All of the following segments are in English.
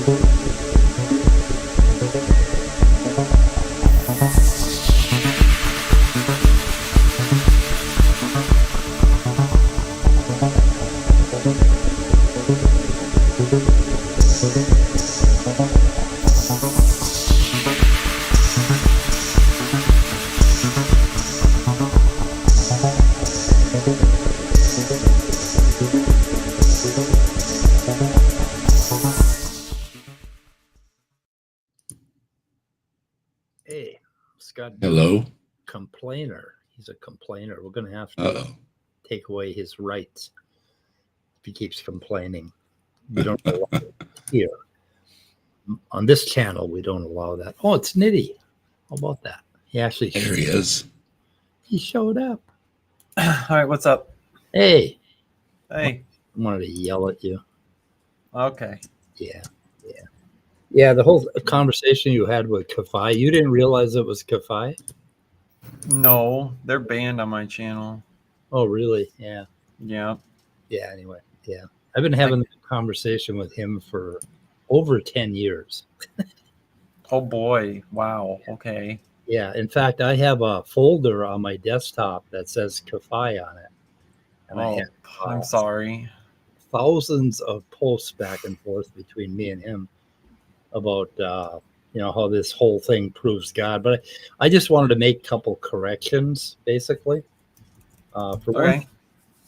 Hey, Scott. Hello. Complainer. He's a complainer. We're going to have to Uh-oh. take away his rights if he keeps complaining. We don't allow it here. On this channel, we don't allow that. Oh, it's Nitty. How about that? He actually There he is. He showed up. All right, what's up? Hey. Hey. I wanted to yell at you. Okay. Yeah, the whole conversation you had with Kafai, you didn't realize it was Kafai? No, they're banned on my channel. Oh, really? Yeah. Yeah. Yeah, anyway. Yeah. I've been having a conversation with him for over 10 years. Oh, boy. Wow. Okay. Yeah. In fact, I have a folder on my desktop that says Kafai on it. And I have, I'm sorry. thousands of posts back and forth between me and him about how this whole thing proves God. But I just wanted to make a couple corrections, basically. For one,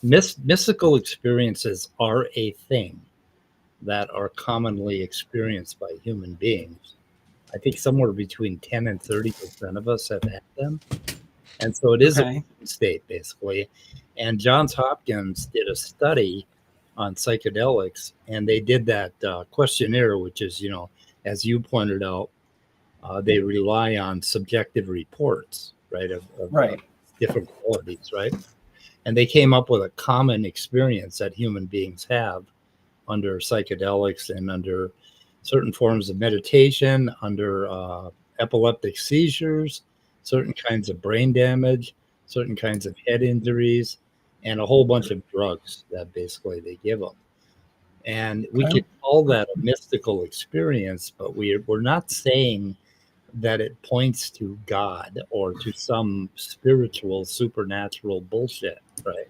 mystical experiences are a thing that are commonly experienced by human beings. I think somewhere between 10 and 30% of us have had them. And so it is a state, basically. And Johns Hopkins did a study on psychedelics, and they did that questionnaire, which is, as you pointed out, they rely on subjective reports, right, of different qualities, right? And they came up with a common experience that human beings have under psychedelics and under certain forms of meditation, under epileptic seizures, certain kinds of brain damage, certain kinds of head injuries, and a whole bunch of drugs that basically they give them. And we can call that a mystical experience, but we're not saying that it points to God or to some spiritual, supernatural bullshit, right?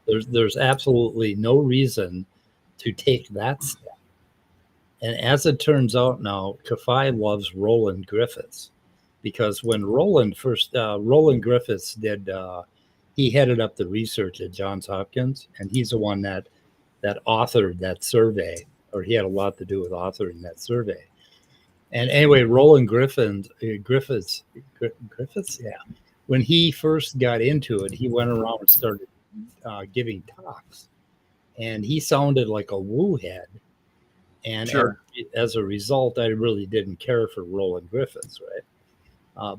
There's absolutely no reason to take that step. And as it turns out now, Kafai loves Roland Griffiths, because when Roland Griffiths did, he headed up the research at Johns Hopkins, and he's the one that authored that survey, or he had a lot to do with authoring that survey. And anyway, Roland Griffiths, yeah. When he first got into it, he went around and started giving talks, and he sounded like a woo head. And as a result, I really didn't care for Roland Griffiths, right?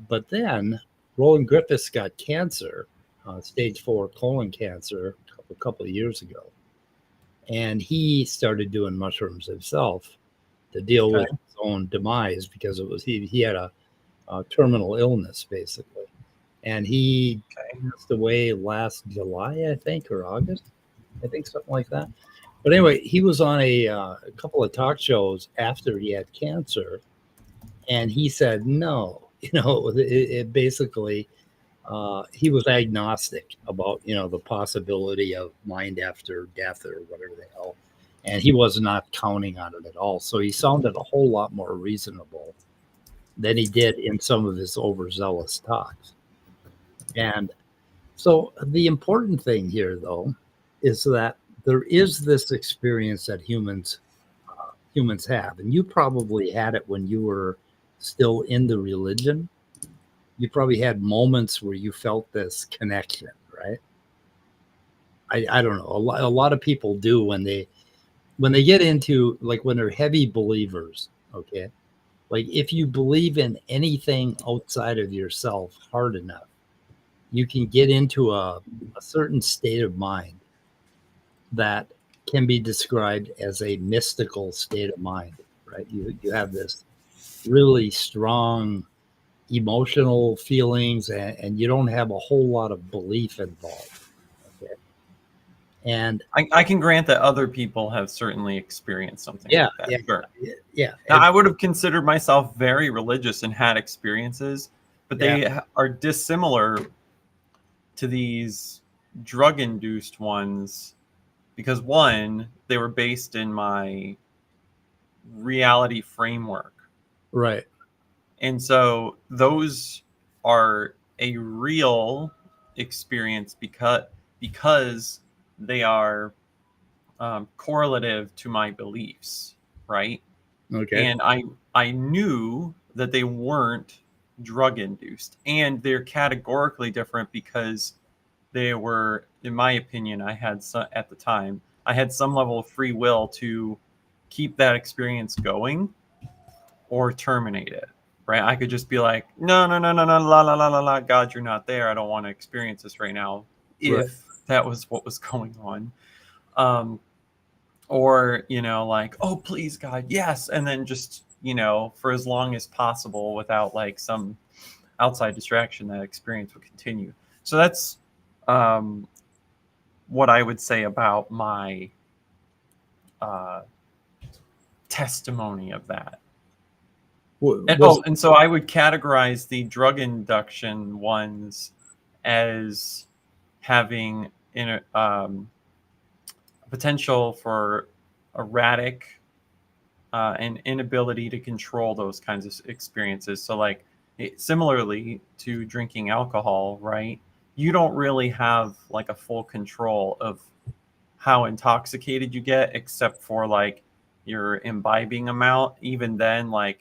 But then Roland Griffiths got cancer, stage 4 colon cancer, a couple of years ago. And he started doing mushrooms himself to deal with his own demise, because it was he had a terminal illness, basically. And he passed away last July, I think, or August. I think something like that. But anyway, he was on a couple of talk shows after he had cancer, and he said no. It basically, he was agnostic about, the possibility of mind after death or whatever the hell. And he was not counting on it at all. So he sounded a whole lot more reasonable than he did in some of his overzealous talks. And so the important thing here, though, is that there is this experience that humans have. And you probably had it when you were still in the religion. You probably had moments where you felt this connection, right? I don't know. A lot of people do when they get into, like, when they're heavy believers, okay? Like, if you believe in anything outside of yourself hard enough, you can get into a certain state of mind that can be described as a mystical state of mind, right? You have this really strong emotional feelings, and you don't have a whole lot of belief involved, okay? And I can grant that other people have certainly experienced something yeah, like that. yeah, Sure. yeah, Now, I would have considered myself very religious and had experiences, but yeah, they are dissimilar to these drug-induced ones because one, they were based in my reality framework. right. And so those are a real experience because they are correlative to my beliefs, right? Okay. And I knew that they weren't drug induced, and they're categorically different because they were, in my opinion, at the time I had some level of free will to keep that experience going or terminate it. Right? I could just be like, no, no, no, no, no, la la la la la, God, you're not there. I don't want to experience this right now. Right. If that was what was going on. Um, or like, oh please God, yes, and then just for as long as possible without like some outside distraction, that experience would continue. So that's um, what I would say about my uh, testimony of that. And Was and so I would categorize the drug induction ones as having potential for erratic and inability to control those kinds of experiences. So, like, similarly to drinking alcohol, right? You don't really have like a full control of how intoxicated you get, except for like your imbibing amount. Even then, like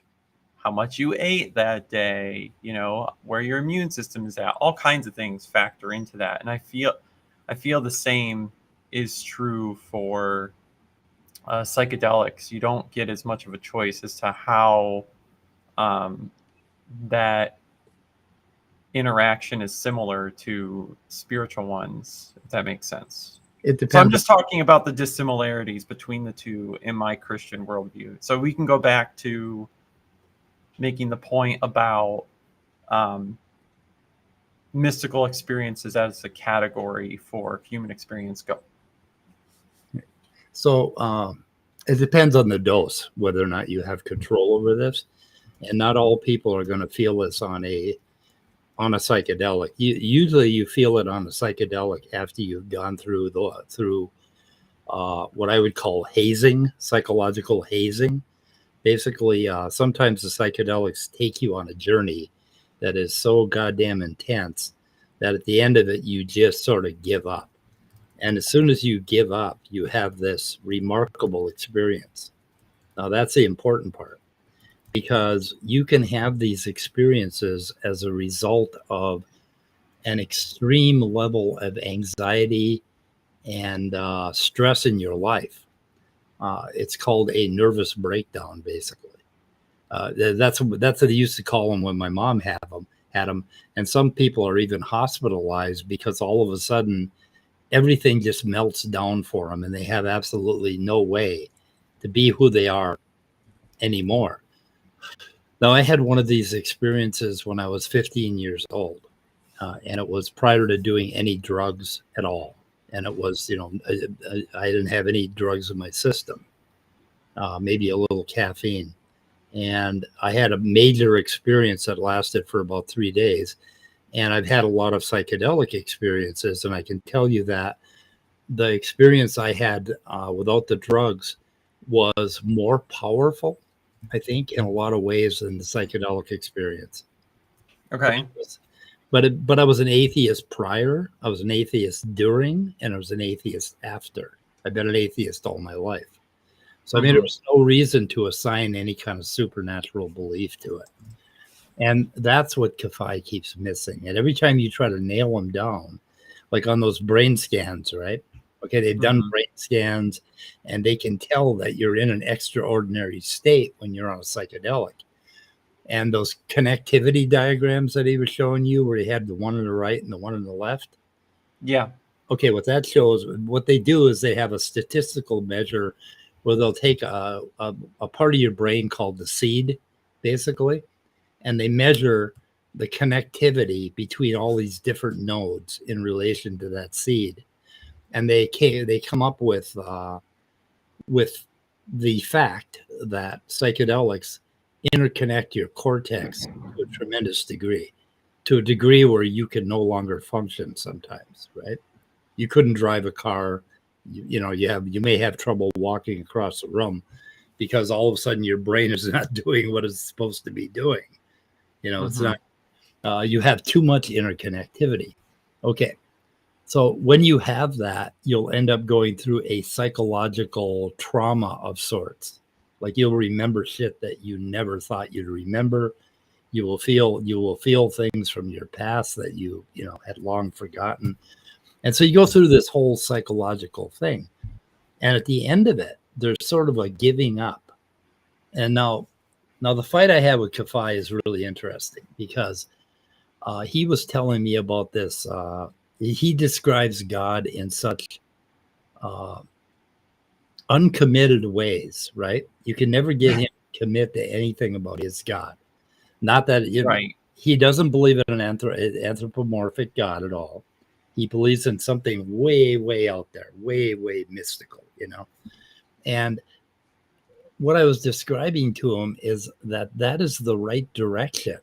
how much you ate that day, where your immune system is at, all kinds of things factor into that. And I feel the same is true for psychedelics. You don't get as much of a choice as to how um, that interaction is similar to spiritual ones, if that makes sense. it So I'm depends. just talking about the dissimilarities between the two in my Christian worldview. So we can go back to making the point about um, mystical experiences as a category for human experience. Go. So it depends on the dose, whether or not you have control over this. And not all people are going to feel this on a psychedelic. Usually, you feel it on a psychedelic after you've gone through what I would call hazing, psychological hazing. Basically, sometimes the psychedelics take you on a journey that is so goddamn intense that at the end of it, you just sort of give up. And as soon as you give up, you have this remarkable experience. Now, that's the important part because you can have these experiences as a result of an extreme level of anxiety and stress in your life. It's called a nervous breakdown, basically. That's what they used to call them when my mom had them, and some people are even hospitalized because all of a sudden everything just melts down for them, and they have absolutely no way to be who they are anymore. Now, I had one of these experiences when I was 15 years old, and it was prior to doing any drugs at all. And it was, I didn't have any drugs in my system, maybe a little caffeine. And I had a major experience that lasted for about 3 days. And I've had a lot of psychedelic experiences. And I can tell you that the experience I had without the drugs was more powerful, I think, in a lot of ways than the psychedelic experience. Okay. But I was an atheist prior, I was an atheist during, and I was an atheist after. I've been an atheist all my life. So, I mean, there Mm-hmm. was no reason to assign any kind of supernatural belief to it. And that's what Kafai keeps missing. And every time you try to nail him down, like on those brain scans, right? Okay, they've done Mm-hmm. brain scans and they can tell that you're in an extraordinary state when you're on a psychedelic. And those connectivity diagrams that he was showing you, where he had the one on the right and the one on the left. Yeah. Okay, what that shows, what they do is they have a statistical measure where they'll take a part of your brain called the seed, basically, and they measure the connectivity between all these different nodes in relation to that seed. and they come up with the fact that psychedelics interconnect your cortex to a tremendous degree, to a degree where you can no longer function sometimes, right? You couldn't drive a car. You may have trouble walking across the room because all of a sudden your brain is not doing what it's supposed to be doing. It's not. You have too much interconnectivity. Okay, so when you have that, you'll end up going through a psychological trauma of sorts. Like you'll remember shit that you never thought you'd remember. You will feel things from your past that you had long forgotten. And so you go through this whole psychological thing. And at the end of it, there's sort of a giving up. And now the fight I had with Kafai is really interesting because he was telling me about this. He describes God in such uncommitted ways, right? You can never get him to commit to anything about his God. Not that Right. He doesn't believe in an anthropomorphic God at all. He believes in something way, way out there, way, way mystical, And what I was describing to him is that is the right direction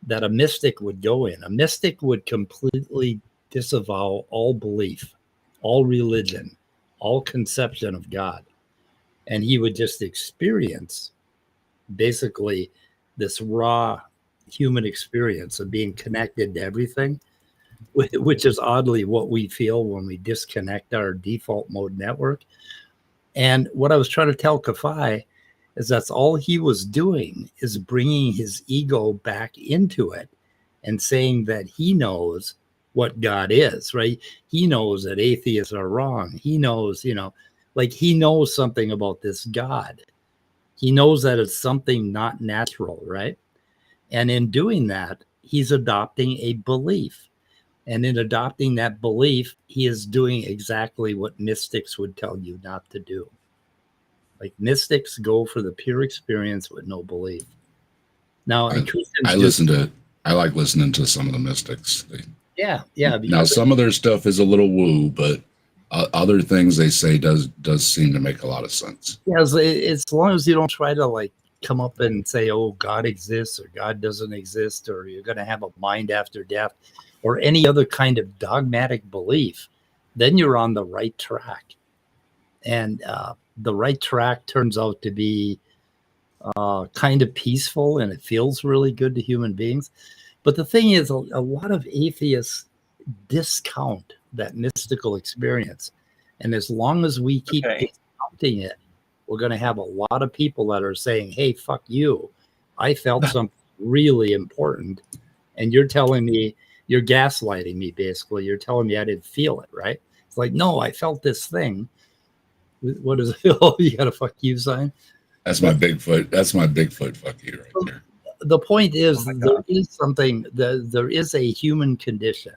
that a mystic would go in. A mystic would completely disavow all belief, all religion, all conception of God. And he would just experience basically this raw human experience of being connected to everything, which is oddly what we feel when we disconnect our default mode network. And what I was trying to tell Kafai is that's all he was doing is bringing his ego back into it and saying that he knows what God is, right? He knows that atheists are wrong. He knows, like he knows something about this God. He knows that it's something not natural, right? And in doing that, he's adopting a belief. And in adopting that belief, he is doing exactly what mystics would tell you not to do. Like mystics go for the pure experience with no belief. Now, I like listening to some of the mystics. Yeah. Now, some of their stuff is a little woo, but other things they say does seem to make a lot of sense. Yeah, as long as you don't try to like come up and say, oh, God exists or God doesn't exist, or you're going to have a mind after death, or any other kind of dogmatic belief, then you're on the right track. And the right track turns out to be kind of peaceful, and it feels really good to human beings. But the thing is, a lot of atheists discount that mystical experience. And as long as we keep discounting it, we're going to have a lot of people that are saying, hey, fuck you. I felt something really important. And you're telling me, you're gaslighting me, basically. You're telling me I didn't feel it, right? It's like, no, I felt this thing. What is it? Oh, you got a fuck you sign? That's my Bigfoot fuck you right there. The point is, there is something, there is a human condition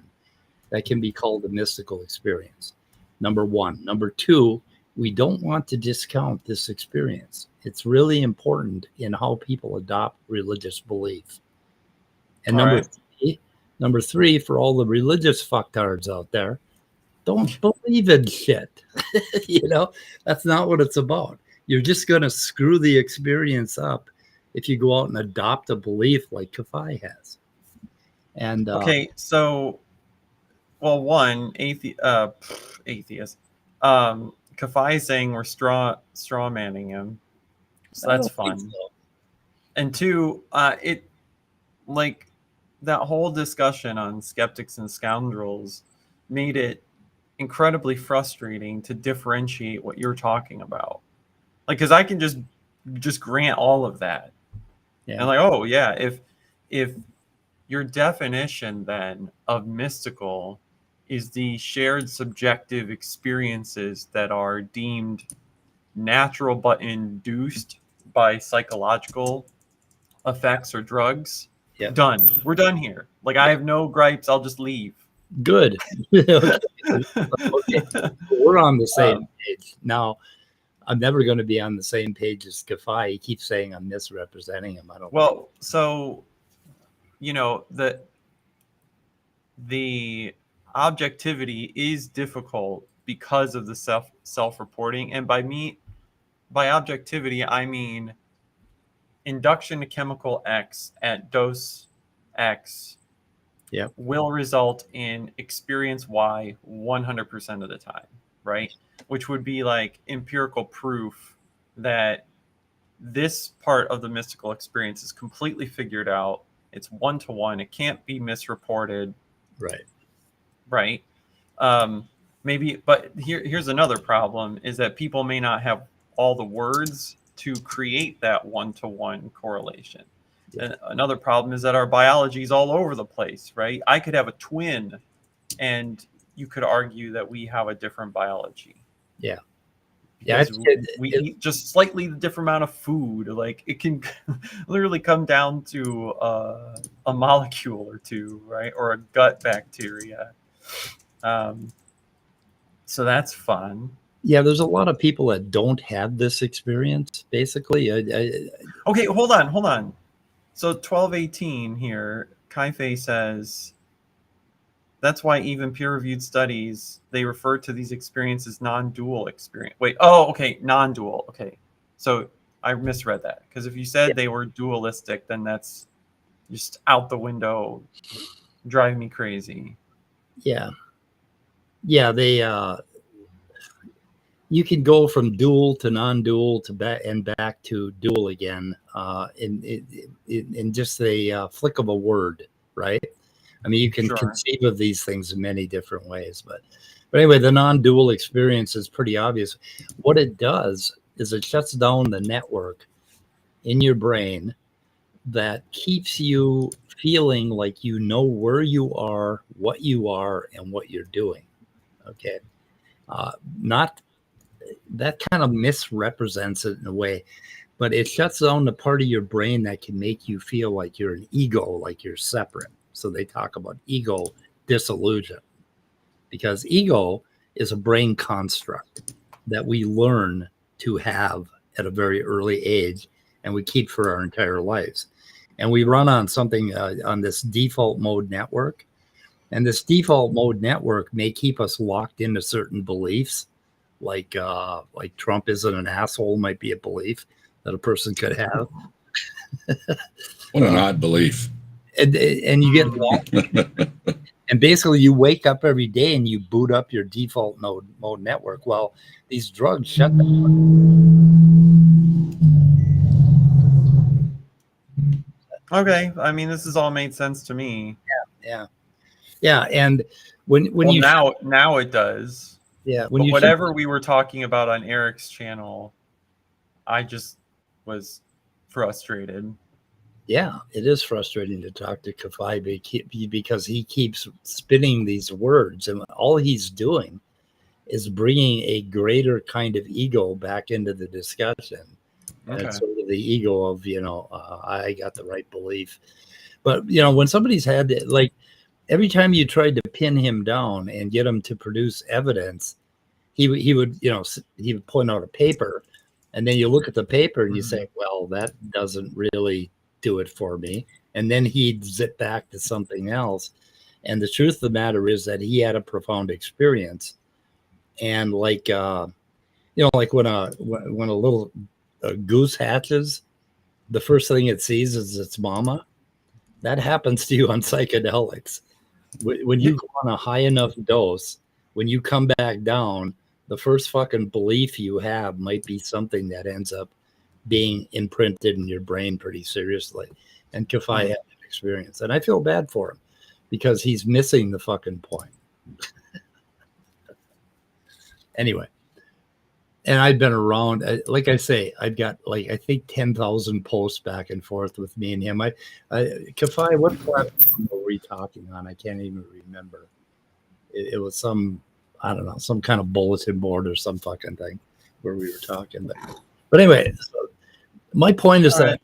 that can be called a mystical experience. Number one. Number two, we don't want to discount this experience. It's really important in how people adopt religious belief. And number three, for all the religious fucktards out there, don't believe in shit. That's not what it's about. You're just going to screw the experience up if you go out and adopt a belief like Kafai has. And so, well, one atheist. Kafai saying we're straw manning him, so that's fun. So. And two, it like that whole discussion on skeptics and scoundrels made it incredibly frustrating to differentiate what you're talking about. Like, because I can just grant all of that, and like, oh yeah, if your definition then of mystical is the shared subjective experiences that are deemed natural but induced by psychological effects or drugs, done. We're done here. Like, I have no gripes. I'll just leave. Good. Okay. We're on the same page. Now, I'm never going to be on the same page as Kafai. He keeps saying I'm misrepresenting him. I don't. Well, so, the objectivity is difficult because of the self-reporting. And by objectivity, I mean induction to chemical X at dose X will result in experience Y 100% of the time, right? Which would be like empirical proof that this part of the mystical experience is completely figured out. It's one-to-one. It can't be misreported. Right. Maybe, but here's another problem is that people may not have all the words to create that one-to-one correlation. And another problem is that our biology is all over the place, right? I could have a twin and you could argue that we have a different biology. Because we eat just slightly different amount of food. Like it can literally come down to a molecule or two, right? Or a gut bacteria. So that's fun. Yeah, there's a lot of people that don't have this experience, basically. Okay, hold on. So 1218 here, Kai-Fei says, that's why even peer-reviewed studies, they refer to these experiences non-dual experience. Wait, okay, non-dual. Okay, so I misread that. Because if you said they were dualistic, then that's just out the window, driving me crazy. Yeah, they... you can go from dual to non-dual to back to dual again in just a flick of a word, right? I mean, you can conceive of these things in many different ways, but anyway, the non-dual experience is pretty obvious. What it does is it shuts down the network in your brain that keeps you feeling like you know where you are, and what you're doing. Okay, not that kind of misrepresents it in a way, but it shuts down the part of your brain that can make you feel like you're an ego, like you're separate. So they talk about ego disillusion, because ego is a brain construct that we learn to have at a very early age and we keep for our entire lives. And we run on something on this default mode network. And this default mode network may keep us locked into certain beliefs, like Trump isn't an asshole might be a belief that a person could have. What an odd belief. And you get locked. And basically you wake up every day and you boot up your default mode network. Well, these drugs shut down. Okay, I mean, this has all made sense to me. Yeah. And when you now it does. Yeah. But whatever we were talking about on Eric's channel, I just was frustrated. Yeah, it is frustrating to talk to Kafai because he keeps spinning these words, and all he's doing is bringing a greater kind of ego back into the discussion. And it's sort of the ego of, I got the right belief. But, when somebody's had, like, every time you tried to pin him down and get him to produce evidence, he would point out a paper, and then you look at the paper and you say, well, that doesn't really do it for me. And then he'd zip back to something else. And the truth of the matter is that he had a profound experience. And like when a little goose hatches, the first thing it sees is its mama. That happens to you on psychedelics. When you go on a high enough dose, when you come back down, the first fucking belief you have might be something that ends up being imprinted in your brain pretty seriously. And Kafai had that experience. And I feel bad for him because he's missing the fucking point. Anyway. And I've been around, like I say, I've got I think 10,000 posts back and forth with me and him. Kafai, what platform were we talking on? I can't even remember. It was some kind of bulletin board or some fucking thing where we were talking. But anyway, so my point is that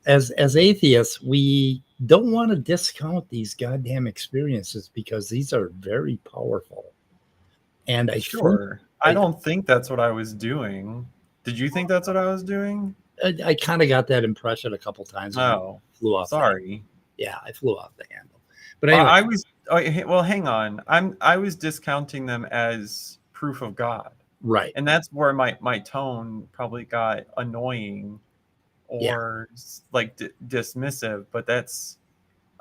as atheists, we don't want to discount these goddamn experiences because these are very powerful. And I don't think that's what I was doing. Did you think that's what I was doing? I kind of got that impression a couple times. Oh, flew off. Sorry. I flew off the handle. But anyway, hang on. I was discounting them as proof of God. Right. And that's where my tone probably got annoying or like dismissive, but that's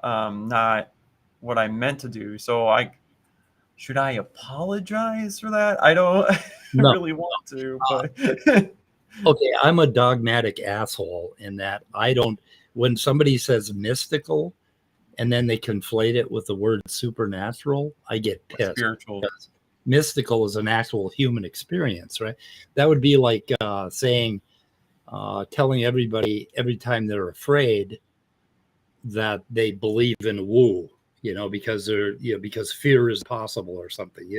not what I meant to do. So should I apologize for that? I don't No. really want to, but Okay, I'm a dogmatic asshole in that I don't, when somebody says mystical and then they conflate it with the word supernatural, I get pissed. spiritual. Because mystical is an actual human experience, right? That would be like saying, telling everybody every time they're afraid that they believe in woo, because because fear is possible or something.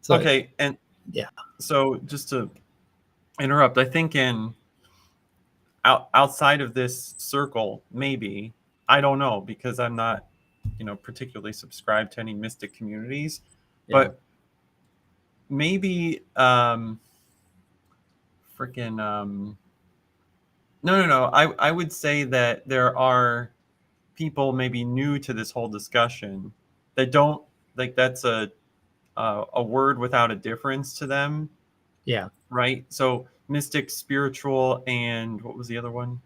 So, Okay, and yeah. So just to interrupt, I think outside of this circle, maybe, I don't know, because I'm not, particularly subscribed to any mystic communities, but maybe freaking no. I would say that there are people maybe new to this whole discussion that don't like that's a word without a difference to them. Yeah. Right. So mystic, spiritual, and what was the other one?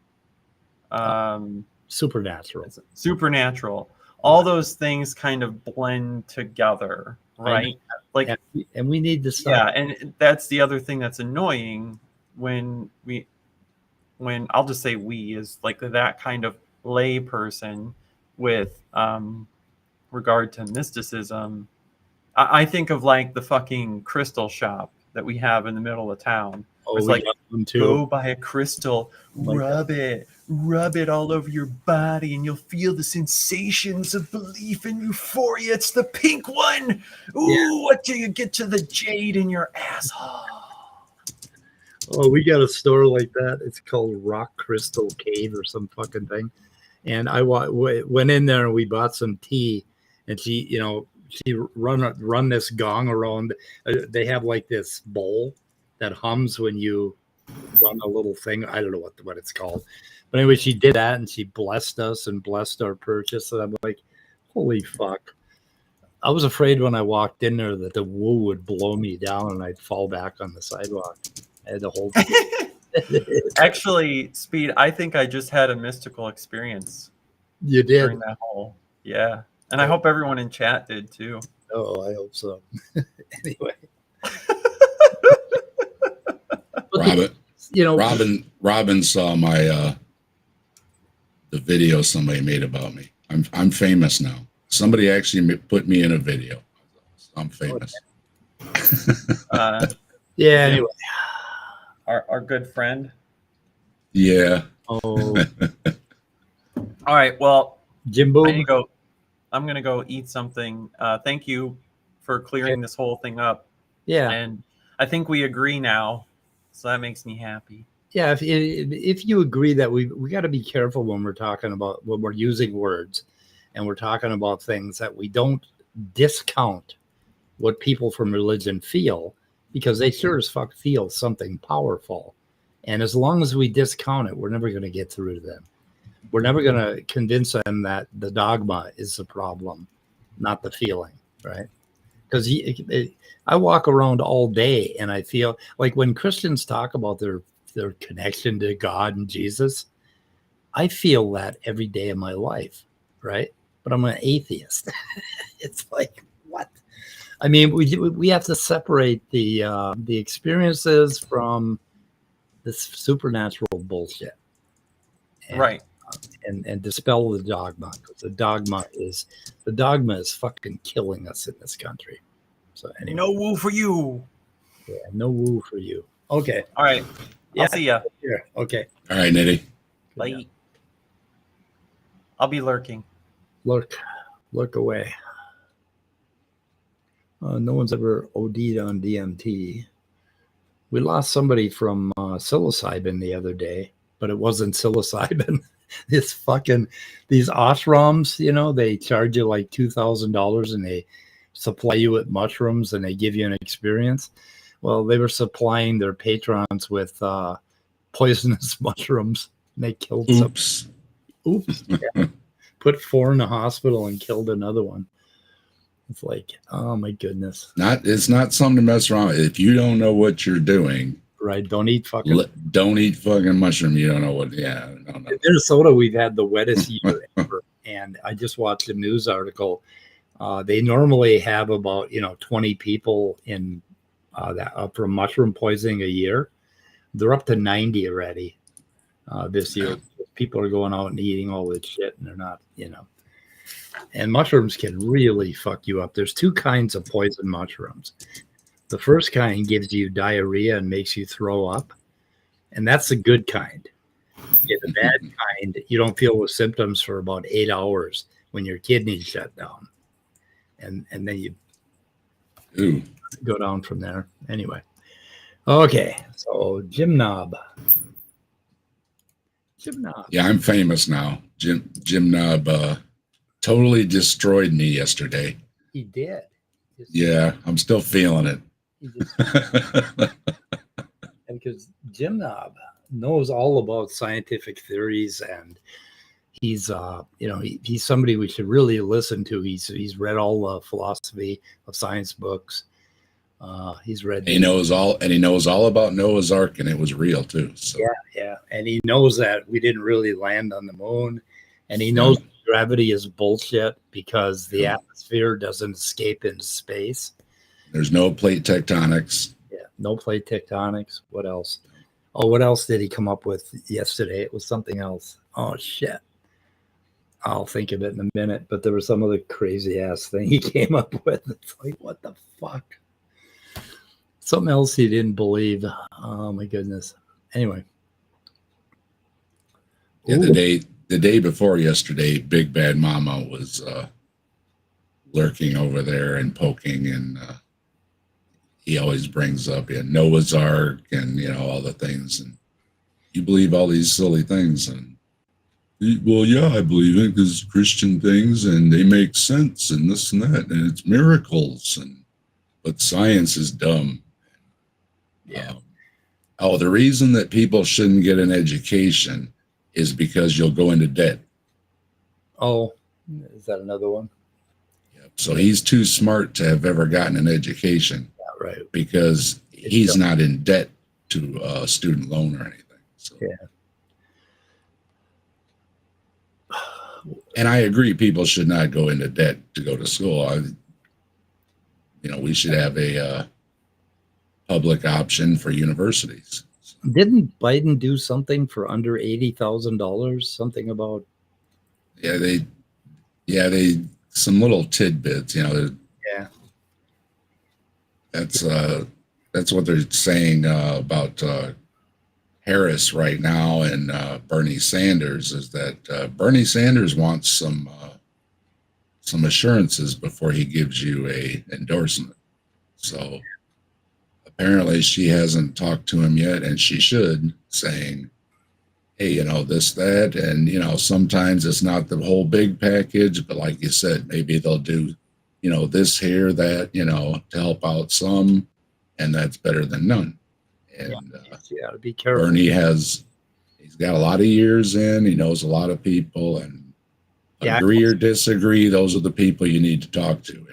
Supernatural. Supernatural. All those things kind of blend together, right? Like, and we need to stop. Yeah, and that's the other thing that's annoying when I'll just say we is like that kind of lay person with regard to mysticism. I think of like the fucking crystal shop that we have in the middle of town. It's like, go buy a crystal, rub it all over your body, and you'll feel the sensations of belief and euphoria. It's the pink one. Ooh, what do you get to the jade in your asshole? Oh, we got a store like that. It's called Rock Crystal Cave or some fucking thing. And I went in there and we bought some tea, and she run this gong around. They have like this bowl that hums when you run a little thing. I don't know what it's called, but anyway, she did that and she blessed us and blessed our purchase. And I'm like, holy fuck! I was afraid when I walked in there that the woo would blow me down and I'd fall back on the sidewalk. I had to hold. Actually, Speed, I think I just had a mystical experience. You did during that whole, yeah. And I hope everyone in chat did too. Oh, I hope so. Anyway. Robin saw my the video somebody made about me. I'm famous now. Somebody actually put me in a video. I'm famous. Yeah. Anyway, our good friend. Yeah. Oh. All right. Well, Jimbob. I'm gonna go eat something. Thank you for clearing this whole thing up. Yeah. And I think we agree now, so that makes me happy. Yeah. If you agree that we got to be careful when we're using words, and we're talking about things that we don't discount what people from religion feel, because they sure as fuck feel something powerful. And as long as we discount it, we're never going to get through to them. We're never going to convince them that the dogma is the problem, not the feeling, right? Because I walk around all day and I feel like when Christians talk about their connection to God and Jesus, I feel that every day of my life, right? But I'm an atheist. It's like, what? I mean, we have to separate the experiences from this supernatural bullshit, Right? And dispel the dogma, because the dogma is fucking killing us in this country. So anyway, no woo for you. Yeah, no woo for you. Okay. All right. Yeah. I'll see ya. Yeah. Okay. All right, Nitty. Bye. I'll be lurking. Look away. No one's ever OD'd on DMT. We lost somebody from psilocybin the other day, but it wasn't psilocybin. These ashrams, they charge you like $2,000 and they supply you with mushrooms and they give you an experience. Well, they were supplying their patrons with poisonous mushrooms, and they killed Oops. Yeah. Put 4 in the hospital and killed another one. It's like, oh my goodness. It's not something to mess around with. If you don't know what you're doing, Right. Don't eat fucking. don't eat fucking mushroom. You don't know what. Yeah. No. In Minnesota, we've had the wettest year ever. And I just watched a news article. They normally have about 20 people in that from mushroom poisoning a year. They're up to 90 already this year. People are going out and eating all this shit, and they're not, And mushrooms can really fuck you up. There's two kinds of poison mushrooms. The first kind gives you diarrhea and makes you throw up, and that's the good kind. The bad kind, you don't feel the symptoms for about 8 hours when your kidneys shut down, and then you go down from there. Anyway, okay, so Jimbob. Yeah, I'm famous now. Jimbob totally destroyed me yesterday. He did. Yeah, I'm still feeling it. Because Jimbob knows all about scientific theories, and he's he's somebody we should really listen to. He's read all the philosophy of science books. He's read. He knows all about Noah's Ark, and it was real too. So. Yeah, and he knows that we didn't really land on the moon, and he knows gravity is bullshit because the atmosphere doesn't escape into space. There's no plate tectonics. Yeah, no plate tectonics. What else? Oh, what else did he come up with yesterday? It was something else. Oh shit. I'll think of it in a minute, but there was some other crazy ass thing he came up with. It's like, what the fuck? Something else he didn't believe. Oh my goodness. Anyway. Yeah, the day before yesterday, Big Bad Mama was lurking over there and poking, and he always brings up Noah's Ark and all the things, and you believe all these silly things, and well, yeah, I believe it because Christian things and they make sense and this and that, and it's miracles, but science is dumb. Yeah. The reason that people shouldn't get an education is because you'll go into debt. Oh, is that another one? Yep. So he's too smart to have ever gotten an education. Yeah, right. Because he's not in debt to a student loan or anything. So. Yeah. And I agree, people should not go into debt to go to school. We should have a public option for universities. Didn't Biden do something for under $80,000? Something about? Yeah, they some little tidbits. Yeah. That's what they're saying about Harris right now and Bernie Sanders is that Bernie Sanders wants some assurances before he gives you a endorsement. So apparently she hasn't talked to him yet, and she should, saying, hey, this, that, and sometimes it's not the whole big package, but like you said, maybe they'll do this here, that, to help out some, and that's better than none. And yeah, be careful. Bernie he's got a lot of years in, he knows a lot of people, and agree or disagree, those are the people you need to talk to.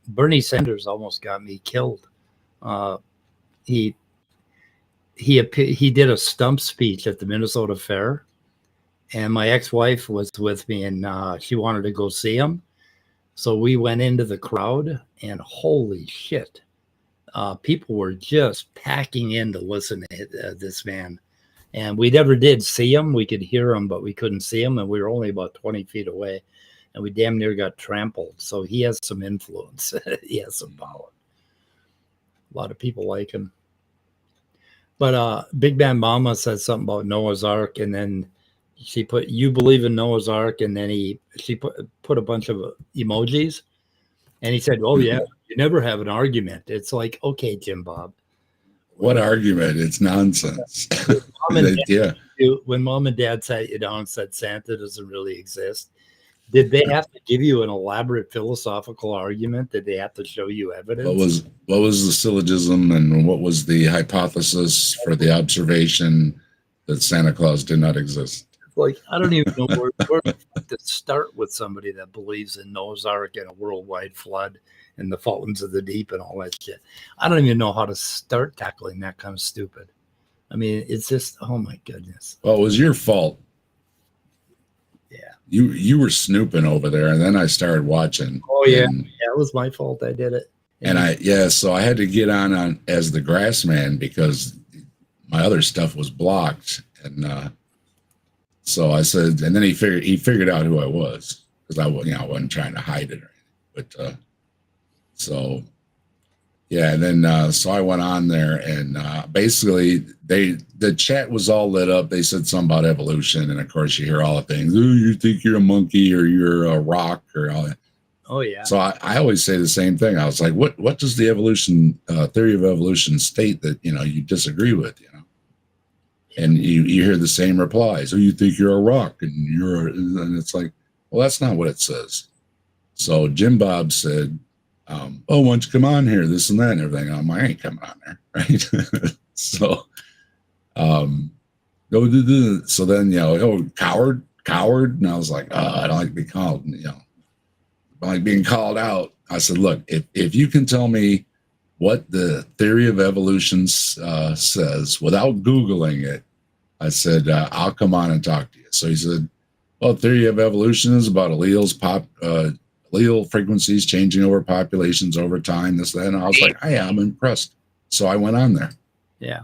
Bernie Sanders almost got me killed. He did a stump speech at the Minnesota Fair, and my ex-wife was with me, and she wanted to go see him. So we went into the crowd, and holy shit, people were just packing in to listen to this man. And we never did see him. We could hear him, but we couldn't see him, and we were only about 20 feet away, and we damn near got trampled. So he has some influence. He has some power. A lot of people like him. But Big Bad Mama said something about Noah's Ark, and then she put, you believe in Noah's Ark, and then she put a bunch of emojis, and he said, oh yeah, you never have an argument. It's like, okay, Jimbob. What argument? It's nonsense. When mom and dad sat you down and said Santa doesn't really exist, did they have to give you an elaborate philosophical argument? Did they have to show you evidence? What was the syllogism, and what was the hypothesis for the observation that Santa Claus did not exist? Like, I don't even know where to start with somebody that believes in Noah's Ark and a worldwide flood and the fountains of the deep and all that shit. I don't even know how to start tackling that kind of stupid. I mean, it's just, oh my goodness. Well, it was your fault. Yeah. You were snooping over there, and then I started watching. Oh yeah, it was my fault. I did it. So I had to get on as the grass man because my other stuff was blocked, and so I said, and then he figured out who I was because I wasn't trying to hide it or anything, but so yeah, and then so I went on there, and basically the chat was all lit up. They said something about evolution, and of course you hear all the things. Oh, you think you're a monkey or you're a rock or all that. Oh yeah. So I always say the same thing. I was like, what does the evolution theory of evolution state that you disagree with? And you hear the same replies. Oh, you think you're a rock and it's like, well, that's not what it says. So Jimbob said, oh, why don't you come on here, this and that and everything. I'm like, I ain't coming on there, right? So so then oh, coward, and I was like, I don't like to be called, I like being called out. I said, look, if you can tell me what the theory of evolution says without Googling it, I said, I'll come on and talk to you. So he said, well, theory of evolution is about allele frequencies changing over populations over time, this, that. And I was like, hey, I'm impressed. So I went on there. Yeah.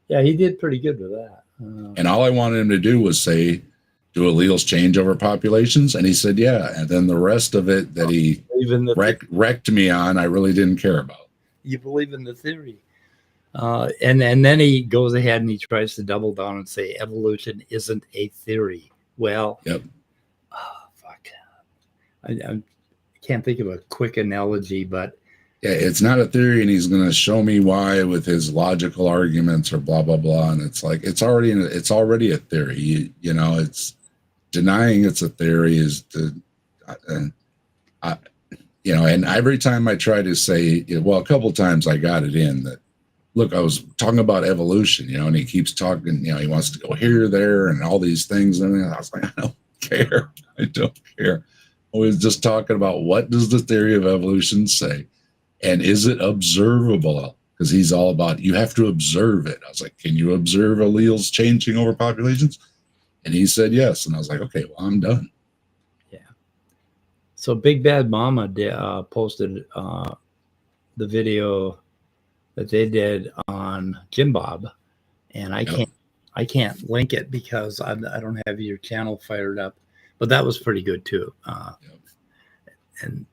Yeah, he did pretty good with that. And all I wanted him to do was say, do alleles change over populations? And he said, yeah. And then the rest of it that he wrecked me on, I really didn't care about. You believe in the theory. And then he goes ahead and he tries to double down and say evolution isn't a theory. Well, yep. Oh, fuck. I can't think of a quick analogy, but yeah, it's not a theory, and he's going to show me why with his logical arguments or blah blah blah. And it's like it's already a theory. It's denying it's a theory is to, and every time I try to say, well, a couple of times I got it in that. Look, I was talking about evolution, and he keeps talking, he wants to go here, there, and all these things. And I was like, I don't care. I don't care. I was just talking about what does the theory of evolution say? And is it observable? Because he's all about, you have to observe it. I was like, can you observe alleles changing over populations? And he said yes. And I was like, okay, well, I'm done. Yeah. So Big Bad Mama posted the video that they did on Jimbob, and I can't link it because I don't have your channel fired up, but that was pretty good too. And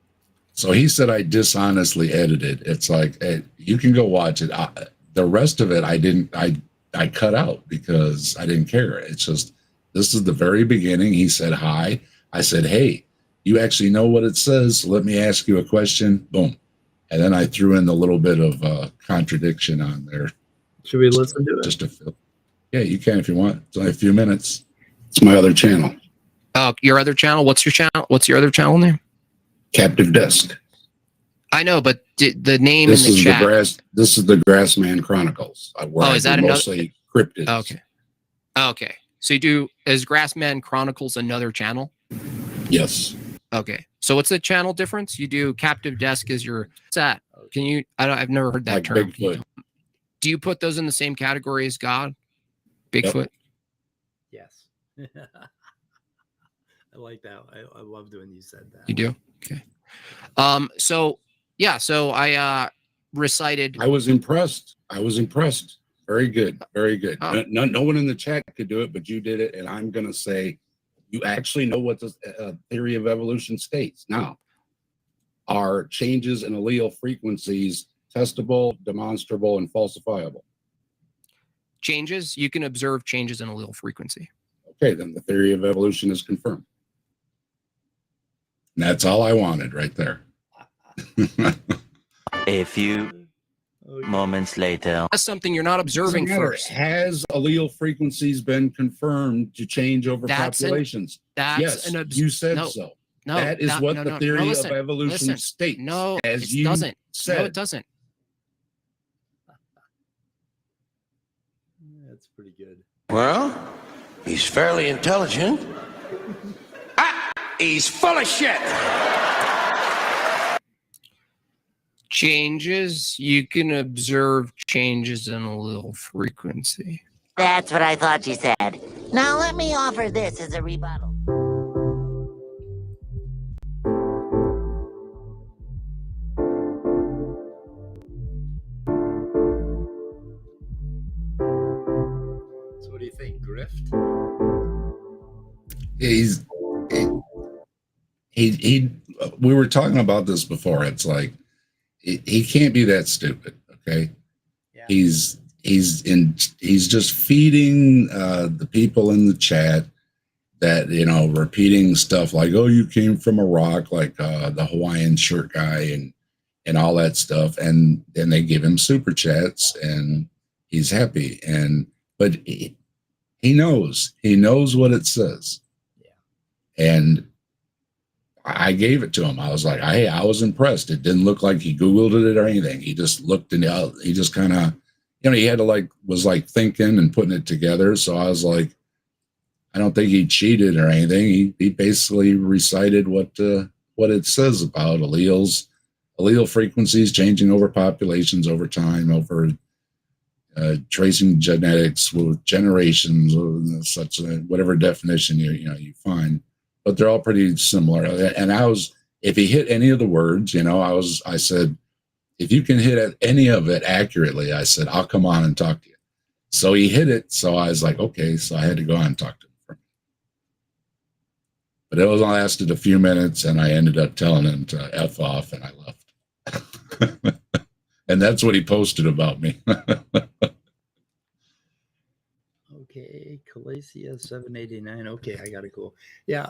so he said I dishonestly edited. It's like, hey, you can go watch it. The rest of it I cut out because I didn't care. It's just, this is the very beginning. He said hi. I said, hey, you actually know what it says. Let me ask you a question. Boom. And then I threw in the little bit of contradiction on there. Should we listen to it? Just to feel. Yeah, you can if you want. It's only a few minutes. It's my other channel. Your other channel? What's your channel? What's your other channel name? Captive Desk. I know, but the name in the chat. This is the Grassman Chronicles. Is that mostly cryptids? Okay. So is Grassman Chronicles another channel? Yes. Okay. So what's the channel difference? You do Captive Desk as your set. Can you? I've never heard that like term. Bigfoot. Do you put those in the same category as God? Bigfoot? Yep. Yes. I like that. I loved when you said that. You do? Okay. So I recited. I was impressed. Very good. Very good. Oh. No one in the chat could do it, but you did it. And I'm going to say, you actually know what the theory of evolution states. Now, are changes in allele frequencies testable, demonstrable, and falsifiable? Changes, you can observe changes in allele frequency. Okay, then the theory of evolution is confirmed. And that's all I wanted right there. A few moments later. That's something you're not observing first. Has allele frequencies been confirmed to change over populations? Yes, you said so. No, that is what the theory of evolution states. No, as it you doesn't. said. No, it doesn't. That's pretty good. Well, He's fairly intelligent. He's full of shit. Changes. You can observe changes in allele frequency. That's what I thought you said. Now let me offer this as a rebuttal. So what do you think, Grift? He's he we were talking about this before. It's like he can't be that stupid. Okay. Yeah. He's just feeding the people in the chat that, you know, repeating stuff like, oh, you came from Iraq, like the Hawaiian shirt guy and all that stuff. And then they give him super chats and he's happy. But he knows what it says. Yeah. And I gave it to him. I was like, hey, I was impressed. It didn't look like he Googled it or anything. He just looked and he just kind of, you know, he had to was thinking and putting it together. So I was like, I don't think he cheated or anything. He basically recited what it says about allele frequencies changing over populations over time, over tracing genetics with generations or such whatever definition you find. But they're all pretty similar. And if he hit any of the words, you know, I said, if you can hit any of it accurately, I said, I'll come on and talk to you. So he hit it. So I was like, okay. So I had to go on and talk to him. But it only lasted a few minutes and I ended up telling him to F off and I left. And that's what he posted about me. Okay, Calasia 789. Okay, I got to go. Yeah.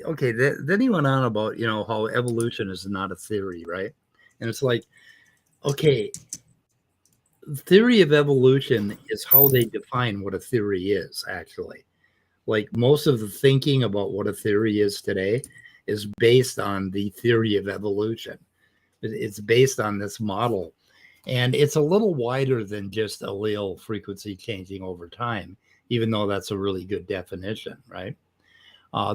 Okay. Then he went on about, you know, how evolution is not a theory, right? And it's like, okay, theory of evolution is how they define what a theory is, actually. Like most of the thinking about what a theory is today is based on the theory of evolution. It's based on this model. And it's a little wider than just allele frequency changing over time, even though that's a really good definition, right?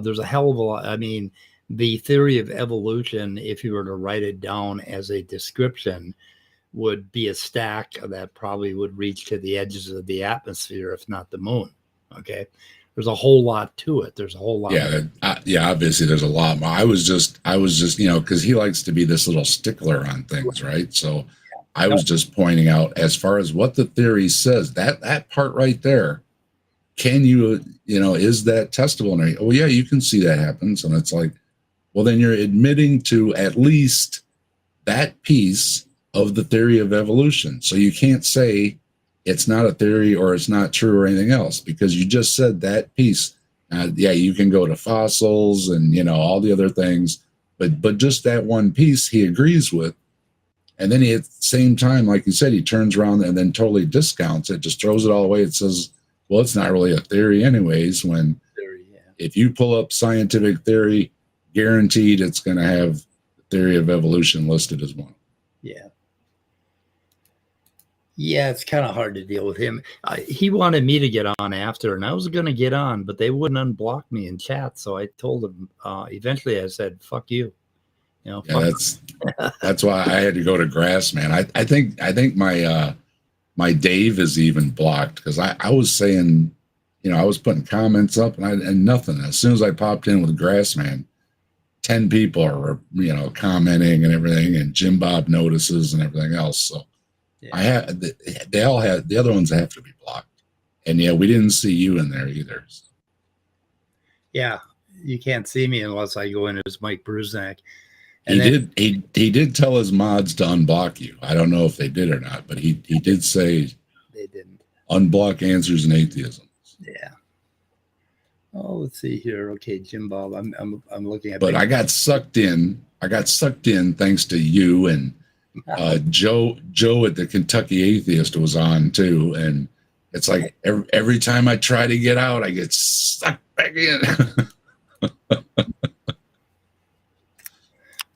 There's a hell of a lot. I mean, the theory of evolution, if you were to write it down as a description, would be a stack that probably would reach to the edges of the atmosphere, if not the moon. Okay. There's a whole lot to it. There's a whole lot. Yeah. Obviously there's a lot more. I was just, you know, cause he likes to be this little stickler on things. Right. So I was just pointing out as far as what the theory says, that part right there, can you know, is that testable? And oh yeah, you can see that happens. And it's like, well, then you're admitting to at least that piece of the theory of evolution. So you can't say it's not a theory or it's not true or anything else because you just said that piece. Yeah, you can go to fossils and, you know, all the other things, but just that one piece he agrees with. And then he, at the same time, like you said, he turns around and then totally discounts it, just throws it all away. It says, well, it's not really a theory anyways, when if you pull up scientific theory, guaranteed it's going to have the theory of evolution listed as one. Yeah. Yeah, it's kind of hard to deal with him. He wanted me to get on after, and I was going to get on, but they wouldn't unblock me in chat. So I told him, eventually I said, fuck you. You know, yeah, that's why I had to go to grass, man. I think my Dave is even blocked because I was saying, you know, I was putting comments up and nothing. As soon as I popped in with grass, man, 10 people are, you know, commenting and everything, and Jimbob notices and everything else. So yeah. They all have, the other ones have to be blocked. And yeah, we didn't see you in there either. So. Yeah, you can't see me unless I go in as Mike Bruznak. He did tell his mods to unblock you. I don't know if they did or not, but he did say they didn't unblock answers and atheism. Yeah. Oh, let's see here. Okay, Jimbob. I'm looking at. But I got sucked in. Thanks to you and Joe at the Kentucky Atheist was on too, and it's like every time I try to get out, I get sucked back in.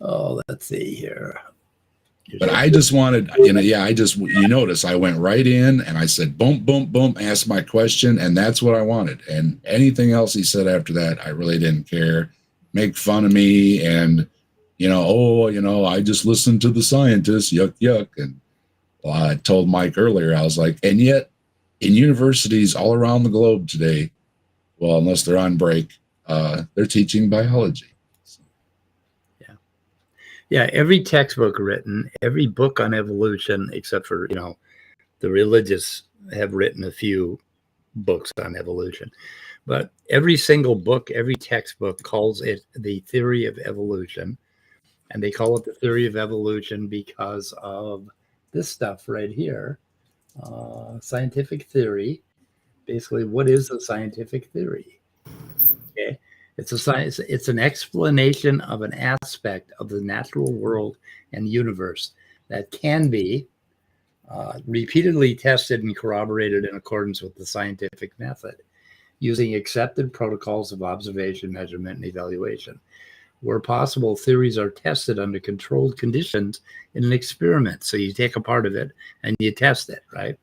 Oh, let's see here. But I just wanted, you notice I went right in and I said, boom, boom, boom, asked my question. And that's what I wanted. And anything else he said after that, I really didn't care. Make fun of me and, I just listened to the scientists, yuck, yuck. And I told Mike earlier, I was like, and yet in universities all around the globe today, well, unless they're on break, they're teaching biology. Yeah, every textbook written, every book on evolution, except for, the religious have written a few books on evolution. But every single book, every textbook calls it the theory of evolution. And they call it the theory of evolution because of this stuff right here, scientific theory. Basically, what is a scientific theory? Okay. It's a science. It's an explanation of an aspect of the natural world and universe that can be repeatedly tested and corroborated in accordance with the scientific method, using accepted protocols of observation, measurement, and evaluation. Where possible, theories are tested under controlled conditions in an experiment. So you take a part of it and you test it, right?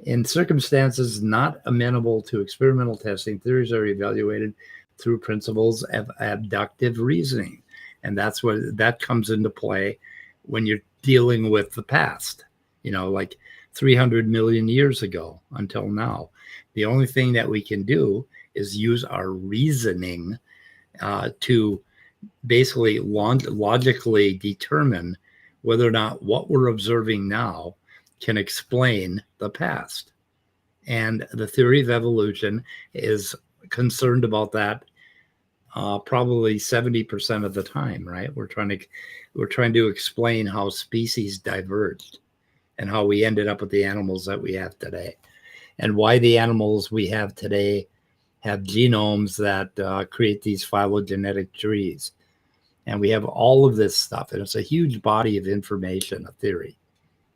In circumstances not amenable to experimental testing, theories are evaluated through principles of abductive reasoning. And that's what that comes into play when you're dealing with the past, like 300 million years ago until now. The only thing that we can do is use our reasoning to basically logically determine whether or not what we're observing now can explain the past. And the theory of evolution is concerned about that probably 70% of the time, right? We're trying to explain how species diverged and how we ended up with the animals that we have today, and why the animals we have today have genomes that create these phylogenetic trees. And we have all of this stuff, and it's a huge body of information, a theory.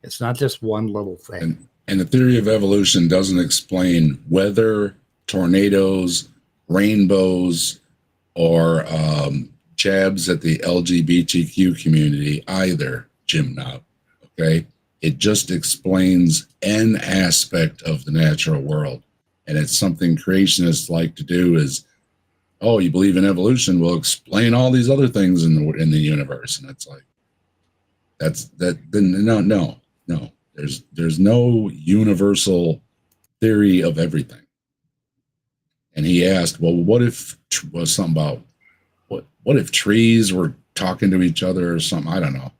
It's not just one little thing. And the theory of evolution doesn't explain weather, tornadoes, rainbows, or jabs at the LGBTQ community either, Jimbob. Okay? It just explains an aspect of the natural world. And it's something creationists like to do is, oh, you believe in evolution, we'll explain all these other things in the universe. And it's like, no. There's no universal theory of everything. And he asked, well, what if was something about what if trees were talking to each other or something? I don't know.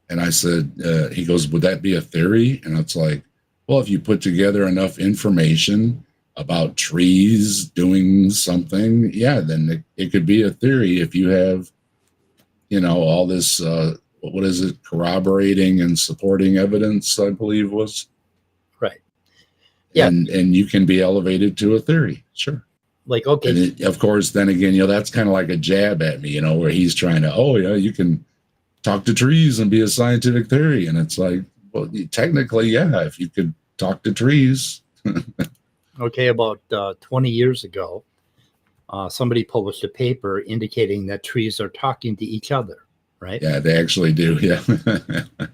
And I said, he goes, would that be a theory? And it's like, well, if you put together enough information about trees doing something, yeah, then it could be a theory. If you have, all this, what is it, corroborating and supporting evidence, I believe was. Right. Yeah. And you can be elevated to a theory. Sure. Like, okay. And of course, then again, that's kind of like a jab at me, where he's trying to, oh yeah, you can talk to trees and be a scientific theory. And it's like, well, technically, yeah, if you could talk to trees. Okay. About 20 years ago, somebody published a paper indicating that trees are talking to each other. Right? Yeah, they actually do. Yeah.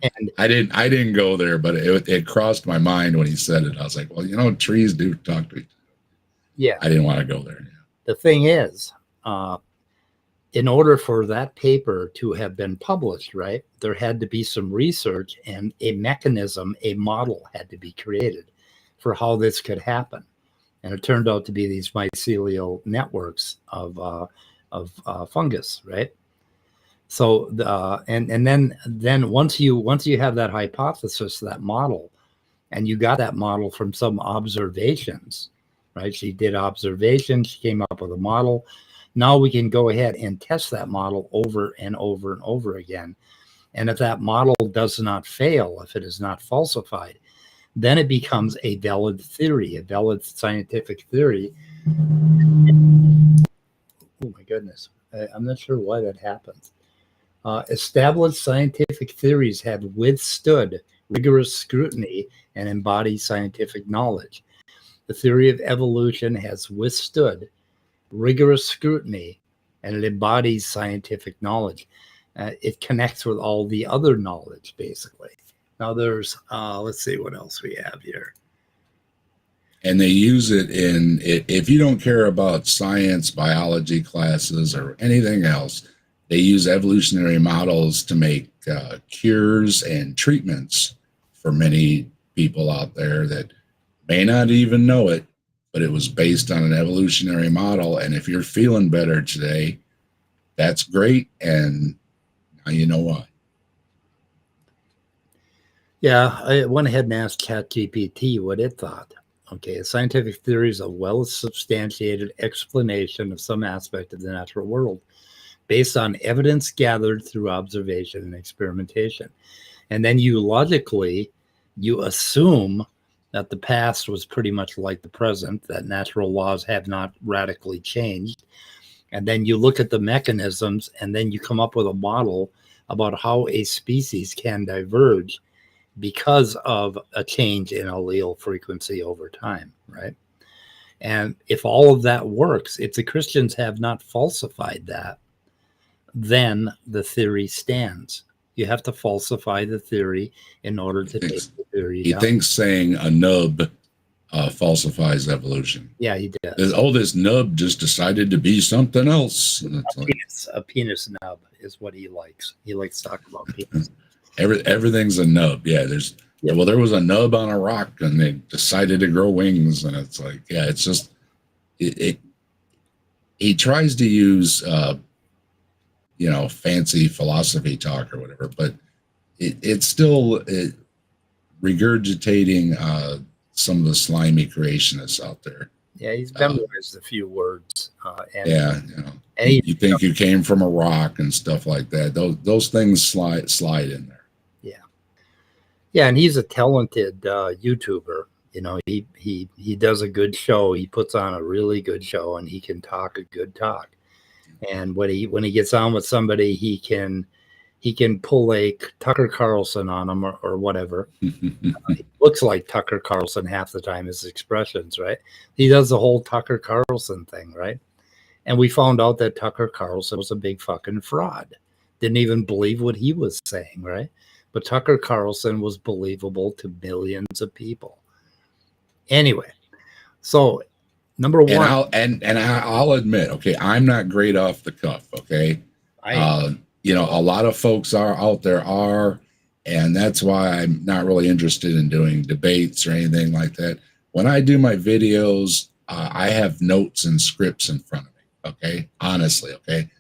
And I didn't go there, but it crossed my mind when he said it. I was like, well, trees do talk to each other. Yeah. I didn't want to go there. Yeah. The thing is, in order for that paper to have been published, right, there had to be some research and a mechanism, a model had to be created for how this could happen. And it turned out to be these mycelial networks of fungus, right? So and then once you have that hypothesis, that model, and you got that model from some observations, right? She did observations, she came up with a model. Now we can go ahead and test that model over and over and over again. And if that model does not fail, if it is not falsified, then it becomes a valid theory, a valid scientific theory. Oh my goodness. I'm not sure why that happens. Established scientific theories have withstood rigorous scrutiny and embody scientific knowledge. The theory of evolution has withstood rigorous scrutiny and it embodies scientific knowledge. it connects with all the other knowledge, basically. Now there's, let's see what else we have here. And they use it in, if you don't care about science, biology classes, or anything else, they use evolutionary models to make cures and treatments for many people out there that may not even know it, but it was based on an evolutionary model. And if you're feeling better today, that's great. And now you know why. Yeah, I went ahead and asked ChatGPT what it thought. Okay, a scientific theory is a well-substantiated explanation of some aspect of the natural world based on evidence gathered through observation and experimentation. And then you assume that the past was pretty much like the present, that natural laws have not radically changed. And then you look at the mechanisms, and then you come up with a model about how a species can diverge because of a change in allele frequency over time, right? And if all of that works, if the Christians have not falsified that, then the theory stands. You have to falsify the theory in order to take the theory down. He thinks saying a nub falsifies evolution. Yeah, he does. This nub just decided to be something else. A penis nub is what he likes. He likes to talk about penis. Everything's a nub. Yeah, Yeah. Well, there was a nub on a rock and they decided to grow wings, and it's like, yeah, it's just he tries to use fancy philosophy talk or whatever, but it's still regurgitating some of the slimy creationists out there. Yeah, he's memorized a few words. You think you came from a rock and stuff like that. Those things slide in there. Yeah, and he's a talented YouTuber. He does a good show. He puts on a really good show, and he can talk a good talk. And when he gets on with somebody, he can pull a Tucker Carlson on him or whatever. He looks like Tucker Carlson half the time, his expressions, right? He does the whole Tucker Carlson thing, right? And we found out that Tucker Carlson was a big fucking fraud. Didn't even believe what he was saying, right? But Tucker Carlson was believable to millions of people. Anyway, so number one, I'll admit, okay, I'm not great off the cuff. Okay, a lot of folks out there are, and that's why I'm not really interested in doing debates or anything like that. When I do my videos, I have notes and scripts in front of me. Okay, honestly, okay,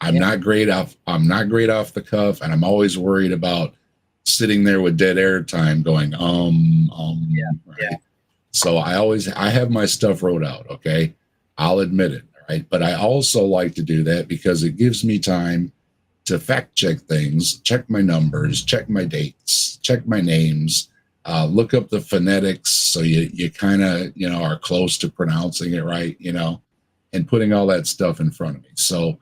I'm not great off the cuff, and I'm always worried about sitting there with dead air time going right? So I have my stuff wrote out. Okay, I'll admit it, right? But I also like to do that because it gives me time to fact check things, check my numbers, check my dates, check my names, look up the phonetics so you kind of are close to pronouncing it right, and putting all that stuff in front of me. So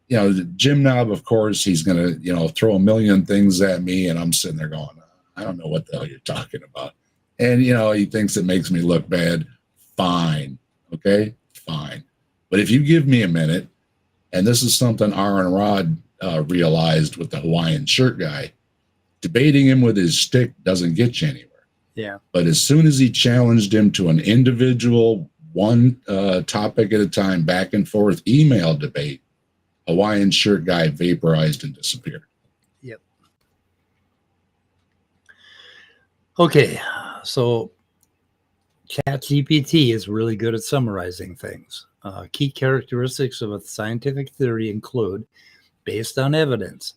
Jimbob, of course, he's going to, throw a million things at me, and I'm sitting there going, I don't know what the hell you're talking about. And, he thinks it makes me look bad. Fine. Okay, fine. But if you give me a minute, and this is something Aaron Rod realized with the Hawaiian shirt guy, debating him with his stick doesn't get you anywhere. Yeah. But as soon as he challenged him to an individual, one topic at a time, back and forth email debate, Hawaiian shirt guy vaporized and disappeared. Yep. Okay, so ChatGPT is really good at summarizing things. Key characteristics of a scientific theory include, based on evidence,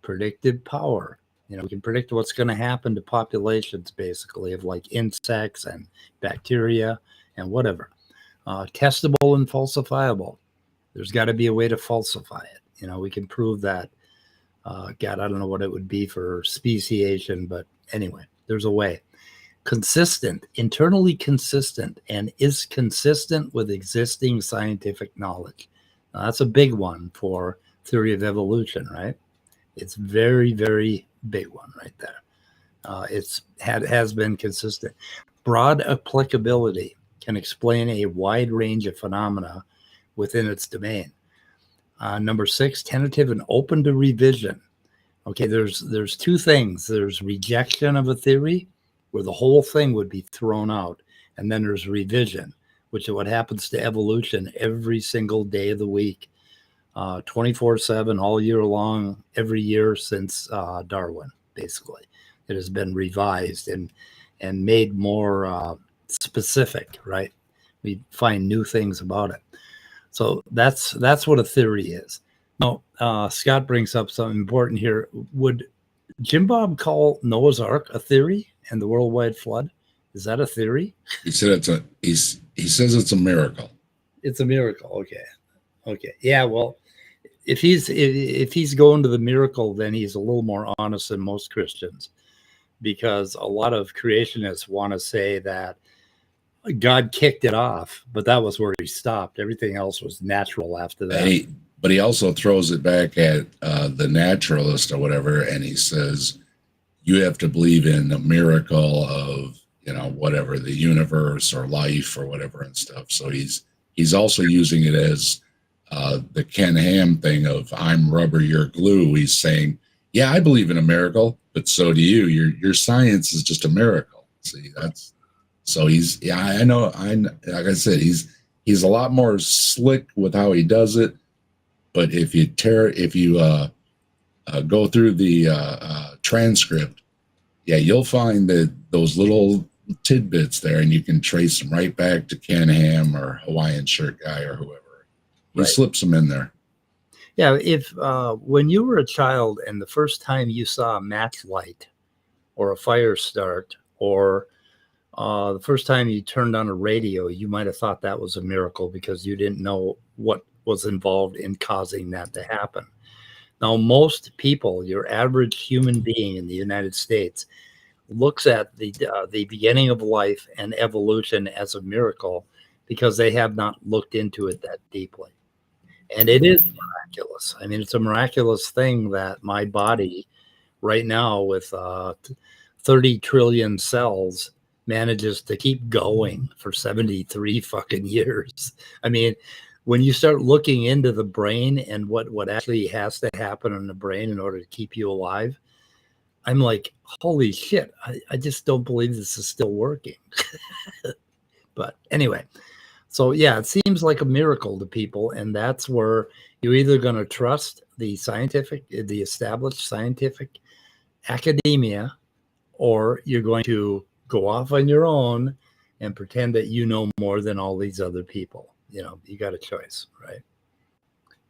predictive power. We can predict what's going to happen to populations, basically, of like insects and bacteria and whatever. Testable and falsifiable. There's got to be a way to falsify it. We can prove that. God, I don't know what it would be for speciation, but anyway, there's a way. Consistent, internally consistent, and is consistent with existing scientific knowledge. Now, that's a big one for theory of evolution, right? It's very, very big one right there. Has been consistent. Broad applicability, can explain a wide range of phenomena within its domain. Number 6, tentative and open to revision. Okay, there's two things. There's rejection of a theory, where the whole thing would be thrown out, and then there's revision, which is what happens to evolution every single day of the week, 24/7, all year long, every year since Darwin. Basically, it has been revised and made more specific. Right, we find new things about it. So that's what a theory is. Now, Scott brings up something important here. Would Jimbob call Noah's Ark a theory and the worldwide flood? Is that a theory? He said he says it's a miracle. It's a miracle. Okay. Yeah. Well, if he's going to the miracle, then he's a little more honest than most Christians, because a lot of creationists want to say that God kicked it off, but that was where he stopped. Everything else was natural after that. But he also throws it back at the naturalist or whatever, and he says, you have to believe in a miracle of, whatever, the universe or life or whatever and stuff. So he's also using it as the Ken Ham thing of I'm rubber, you're glue. He's saying, yeah, I believe in a miracle, but so do you. Your science is just a miracle. See, I know, like I said, he's a lot more slick with how he does it. But if you go through the transcript, yeah, you'll find that those little tidbits there, and you can trace them right back to Ken Ham or Hawaiian Shirt Guy or whoever. He slips them in there. Yeah, if when you were a child and the first time you saw a match light or a fire start, or the first time you turned on a radio, you might have thought that was a miracle because you didn't know what was involved in causing that to happen. Now, most people, your average human being in the United States, looks at the beginning of life and evolution as a miracle because they have not looked into it that deeply. And it is miraculous. I mean, it's a miraculous thing that my body right now with 30 trillion cells manages to keep going for 73 fucking years. I mean, when you start looking into the brain and what actually has to happen in the brain in order to keep you alive, I'm like, holy shit, I just don't believe this is still working. But anyway, so yeah, it seems like a miracle to people, and that's where you're either going to trust the established scientific academia, or you're going to go off on your own and pretend that you know more than all these other people. You got a choice, right?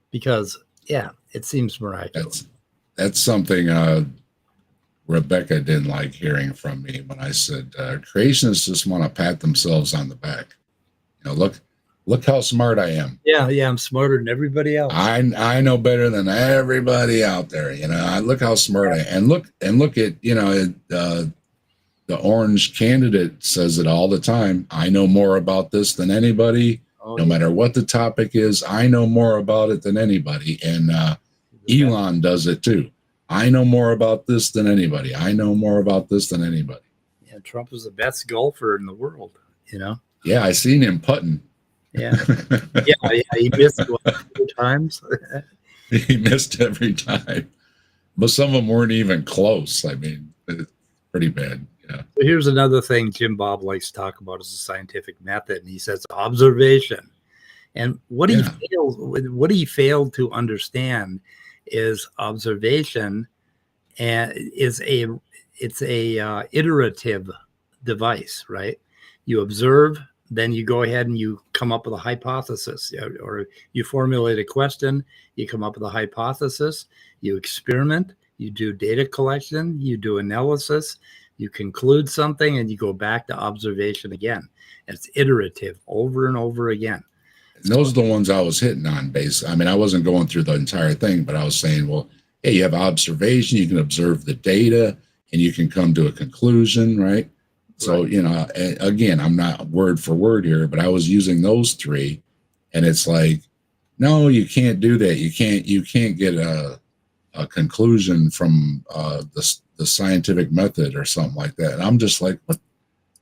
Because yeah, it seems miraculous. That's something Rebecca didn't like hearing from me when I said creationists just want to pat themselves on the back. Look how smart I am. Yeah, I'm smarter than everybody else. I know better than everybody out there. I look how smart I am. And look at the orange candidate says it all the time. I know more about this than anybody. No matter what the topic is, I know more about it than anybody. And Elon does it too. I know more about this than anybody. I know more about this than anybody. Yeah, Trump is the best golfer in the world, Yeah, I seen him putting. Yeah. Yeah, he missed 2 times. He missed every time. But some of them weren't even close. I mean, it's pretty bad. Yeah. So here's another thing Jimbob likes to talk about is the scientific method, and he says observation. And what he failed to understand is observation, and it's a iterative device, right? You observe, then you go ahead and you come up with a hypothesis, or you formulate a question, you come up with a hypothesis, you experiment, you do data collection, you do analysis, you conclude something, and you go back to observation again. And it's iterative over and over again. And those are the ones I was hitting on base. I mean, I wasn't going through the entire thing, but I was saying, well, hey, you have observation, you can observe the data, and you can come to a conclusion, right? So, again, I'm not word for word here, but I was using those 3, and it's like, no, you can't do that. You can't get a conclusion from the scientific method or something like that. And I'm just like, what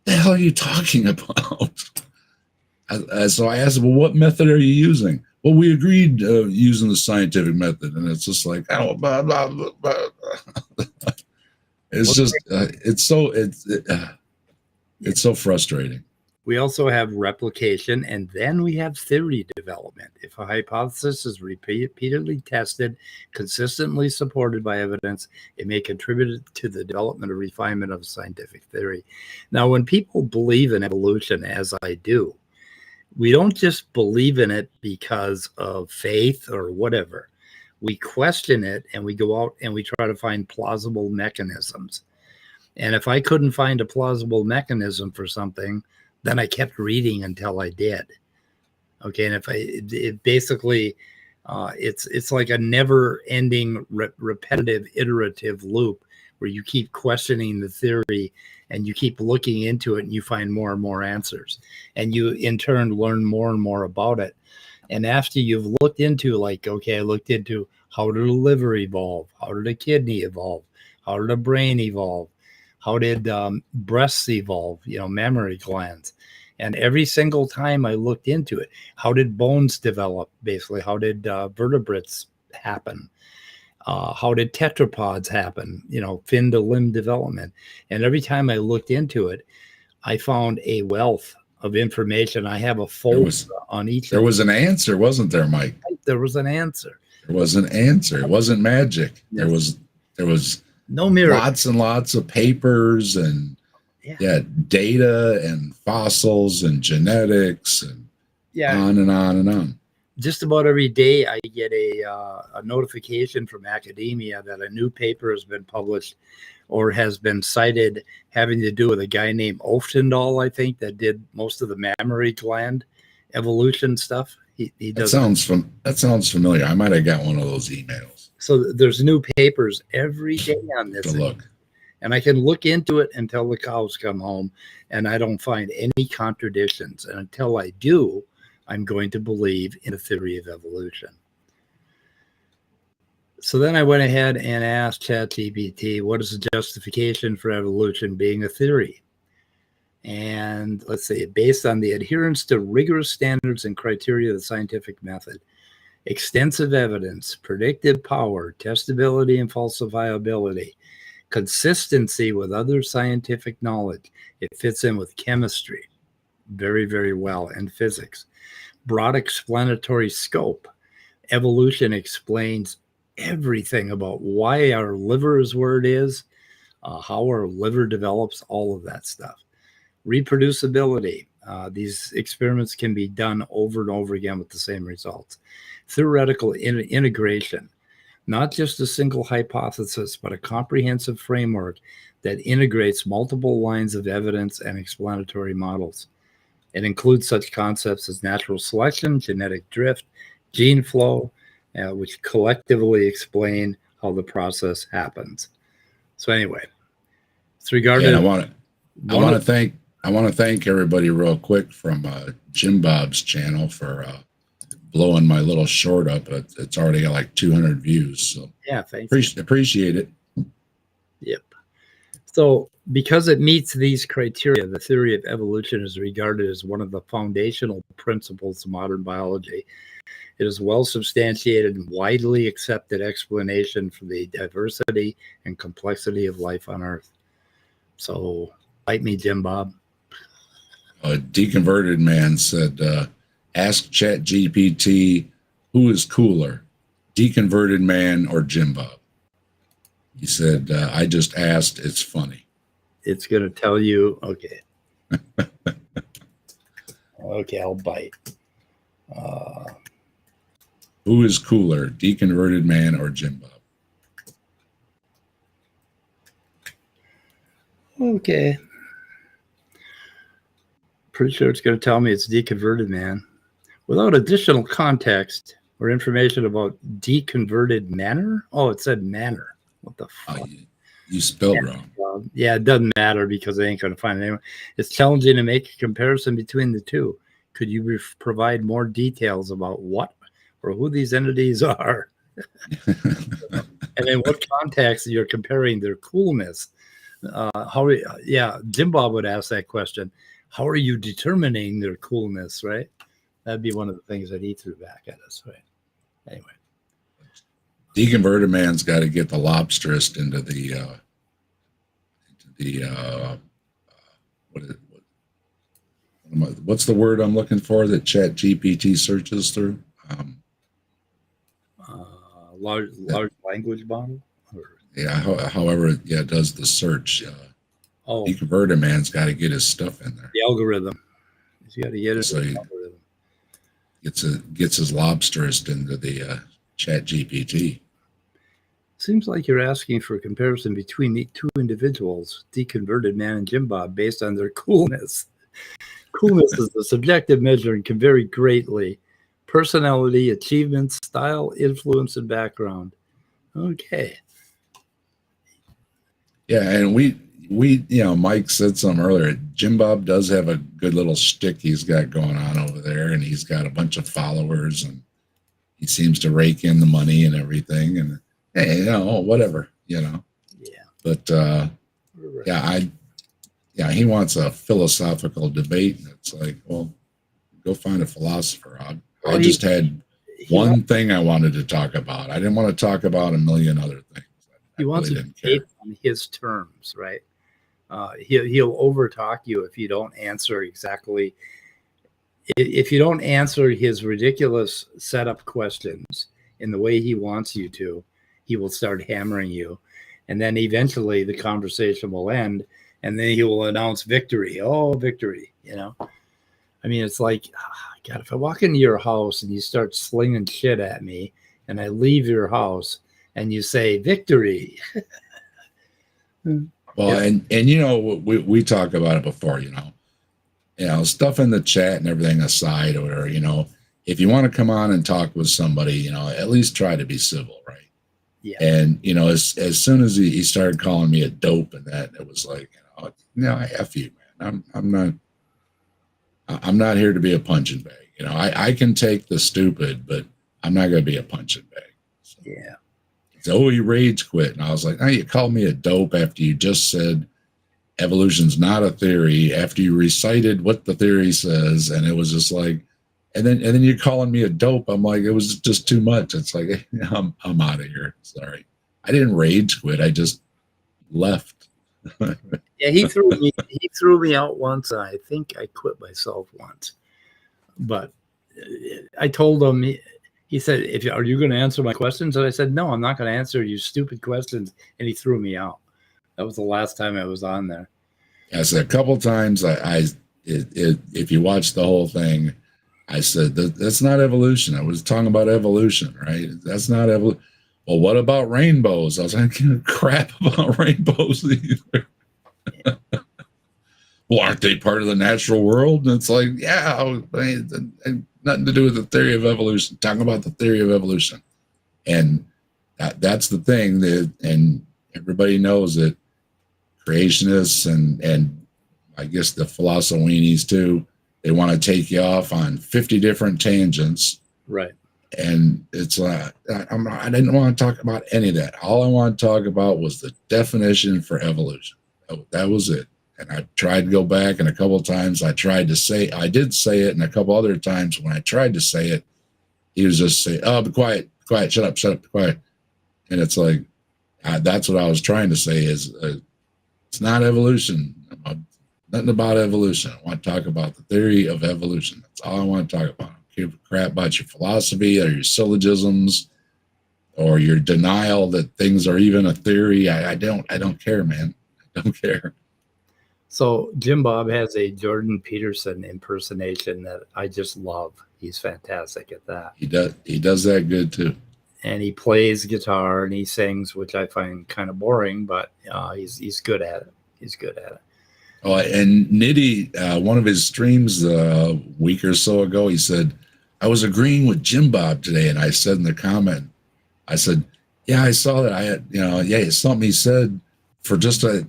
the hell are you talking about? So I asked, well, what method are you using? well, we agreed using the scientific method, and it's just like, oh, blah, blah, blah, blah. It's just it's so frustrating. We also have replication, and then we have theory development. If a hypothesis is repeatedly tested, consistently supported by evidence, it may contribute to the development or refinement of a scientific theory. Now, when people believe in evolution, as I do, we don't just believe in it because of faith or whatever. We question it, and we go out and we try to find plausible mechanisms. And if I couldn't find a plausible mechanism for something, then I kept reading until I did. Okay, and it's like a never-ending, repetitive, iterative loop where you keep questioning the theory and you keep looking into it and you find more and more answers, and you in turn learn more and more about it. And after you've looked into, like, okay, I looked into how did a liver evolve, how did a kidney evolve, how did a brain evolve, how did breasts evolve, mammary glands. And every single time I looked into it, how did bones develop, basically? How did vertebrates happen? How did tetrapods happen, fin to limb development? And every time I looked into it, I found a wealth of information. I have a folder on each. There was an answer, wasn't there, Mike? There was an answer. There was an answer. It wasn't magic. There was no miracle. Lots and lots of papers and data and fossils and genetics and on and on and on. Just about every day I get a notification from academia that a new paper has been published or has been cited having to do with a guy named Oftendal, I think, that did most of the mammary gland evolution stuff. He does. That sounds familiar. I might have got one of those emails. So there's new papers every day on this. Look. And I can look into it until the cows come home, and I don't find any contradictions. And until I do, I'm going to believe in a theory of evolution. So then I went ahead and asked ChatGPT, what is the justification for evolution being a theory? And let's see, based on the adherence to rigorous standards and criteria of the scientific method, extensive evidence, predictive power, testability and falsifiability, consistency with other scientific knowledge. It fits in with chemistry very, very well, and physics. Broad explanatory scope. Evolution explains everything about why our liver is where it is, how our liver develops, all of that stuff. Reproducibility. These experiments can be done over and over again with the same results. Theoretical integration. Not just a single hypothesis, but a comprehensive framework that integrates multiple lines of evidence and explanatory models. It includes such concepts as natural selection, genetic drift, gene flow, which collectively explain how the process happens. So anyway, it's regarded. I want to thank everybody real quick from Jimbob's channel for blowing my little short up. It's already got like 200 views. So yeah, thanks. Appreciate it. Yep. So because it meets these criteria, the theory of evolution is regarded as one of the foundational principles of modern biology. It is well substantiated and widely accepted explanation for the diversity and complexity of life on Earth. So bite me, Jimbob. A deconverted man said, ask ChatGPT, who is cooler, deconverted man or Jimbob? He said, I just asked, it's funny. It's going to tell you, okay. Okay, I'll bite. Who is cooler, deconverted man or Jimbob? Okay. Pretty sure it's going to tell me it's deconverted man. Without additional context or information about deconverted manner. Oh, it said manner. What the fuck? Oh, you spelled wrong. Yeah, it doesn't matter because I ain't going to find it anyway. It's challenging to make a comparison between the two. Could you provide more details about what or who these entities are? And in what context you're comparing their coolness? Jimbob would ask that question. How are you determining their coolness, right? That'd be one of the things that he threw back at us. Right. Anyway. Deconverted man's got to get the lobsterist into what's the word I'm looking for that Chat GPT searches through? Large language model. However, it does the search. Deconverted man's got to get his stuff in there. The algorithm. He's got to get it. So he algorithm. gets his lobsterist into the Chat GPT. Seems like you're asking for a comparison between the two individuals, Deconverted Man and Jimbob, based on their coolness. Coolness is a subjective measure and can vary greatly. Personality, achievements, style, influence, and background. Okay. Yeah, and we Mike said something earlier. Jimbob does have a good little shtick he's got going on over there, and he's got a bunch of followers, and he seems to rake in the money and everything, and hey, whatever, Yeah. But he wants a philosophical debate, and it's like, well, go find a philosopher. I just had one thing I wanted to talk about. I didn't want to talk about a million other things. He wants to debate on his terms, right? He'll overtalk you if you don't answer exactly. If you don't answer his ridiculous setup questions in the way he wants you to, he will start hammering you. And then eventually the conversation will end, and then he will announce victory. Oh, victory, I mean, it's like, God, if I walk into your house and you start slinging shit at me and I leave your house and you say victory. Well, and we talk about it before, stuff in the chat and everything aside, or whatever, if you want to come on and talk with somebody, at least try to be civil, right? Yeah. And as soon as he started calling me a dope and that, it was like, F you, man. I'm not here to be a punching bag. I can take the stupid, but I'm not going to be a punching bag. So. Yeah. So he rage quit, and I was like, you called me a dope after you just said evolution's not a theory, after you recited what the theory says, and it was just like, and then you're calling me a dope. I'm like, it was just too much. It's like, I'm out of here. Sorry, I didn't rage quit. I just left. Yeah, he threw me out once. And I think I quit myself once, but I told him. He said, are you going to answer my questions? And I said, no, I'm not going to answer you stupid questions. And he threw me out. That was the last time I was on there. I said a couple of times, if you watch the whole thing, I said, that's not evolution. I was talking about evolution, right? That's not evolution. Well, what about rainbows? I was like, crap about rainbows either. Well, aren't they part of the natural world? And it's like, yeah, nothing to do with the theory of evolution. Talking about the theory of evolution. And that's the thing and everybody knows that creationists and I guess the philosophies too, they want to take you off on 50 different tangents. Right. And it's like, I didn't want to talk about any of that. All I want to talk about was the definition for evolution. That was it. And I tried to go back, and a couple of times I did say it, and a couple other times when I tried to say it, he was just saying, oh, be quiet, shut up, be quiet. And it's like, that's what I was trying to say is it's not evolution. Nothing about evolution. I want to talk about the theory of evolution. That's all I want to talk about. I don't give a crap about your philosophy or your syllogisms or your denial that things are even a theory. I don't care, man. I don't care. So Jimbob has a Jordan Peterson impersonation that I just love. He's fantastic at that. He does that good too. And he plays guitar and he sings, which I find kind of boring, but he's good at it. He's good at it. Oh, and Nitty, one of his streams a week or so ago, he said, I was agreeing with Jimbob today. And I said in the comment, I said, yeah, I saw that. It's something he said for just a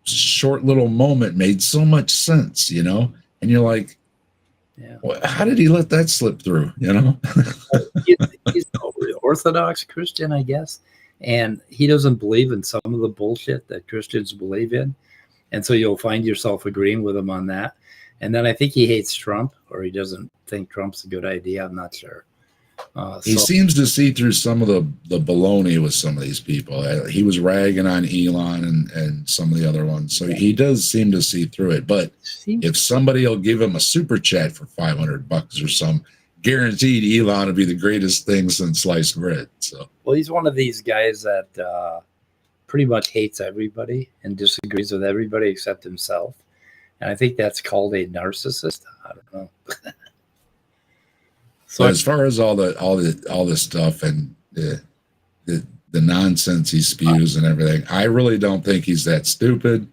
short little moment made so much sense, and you're like, well, how did he let that slip through? He's an Orthodox Christian, I guess, and he doesn't believe in some of the bullshit that Christians believe in, and so you'll find yourself agreeing with him on that. And then I think he hates Trump, or he doesn't think Trump's a good idea. I'm not sure. He seems to see through some of the baloney with some of these people. He was ragging on Elon and some of the other ones. So he does seem to see through it. But if somebody will give him a super chat for $500 or some, guaranteed Elon will be the greatest thing since sliced bread. So, well, he's one of these guys that pretty much hates everybody and disagrees with everybody except himself. And I think that's called a narcissist. I don't know. So as far as all the stuff and the nonsense he spews and everything, I really don't think he's that stupid.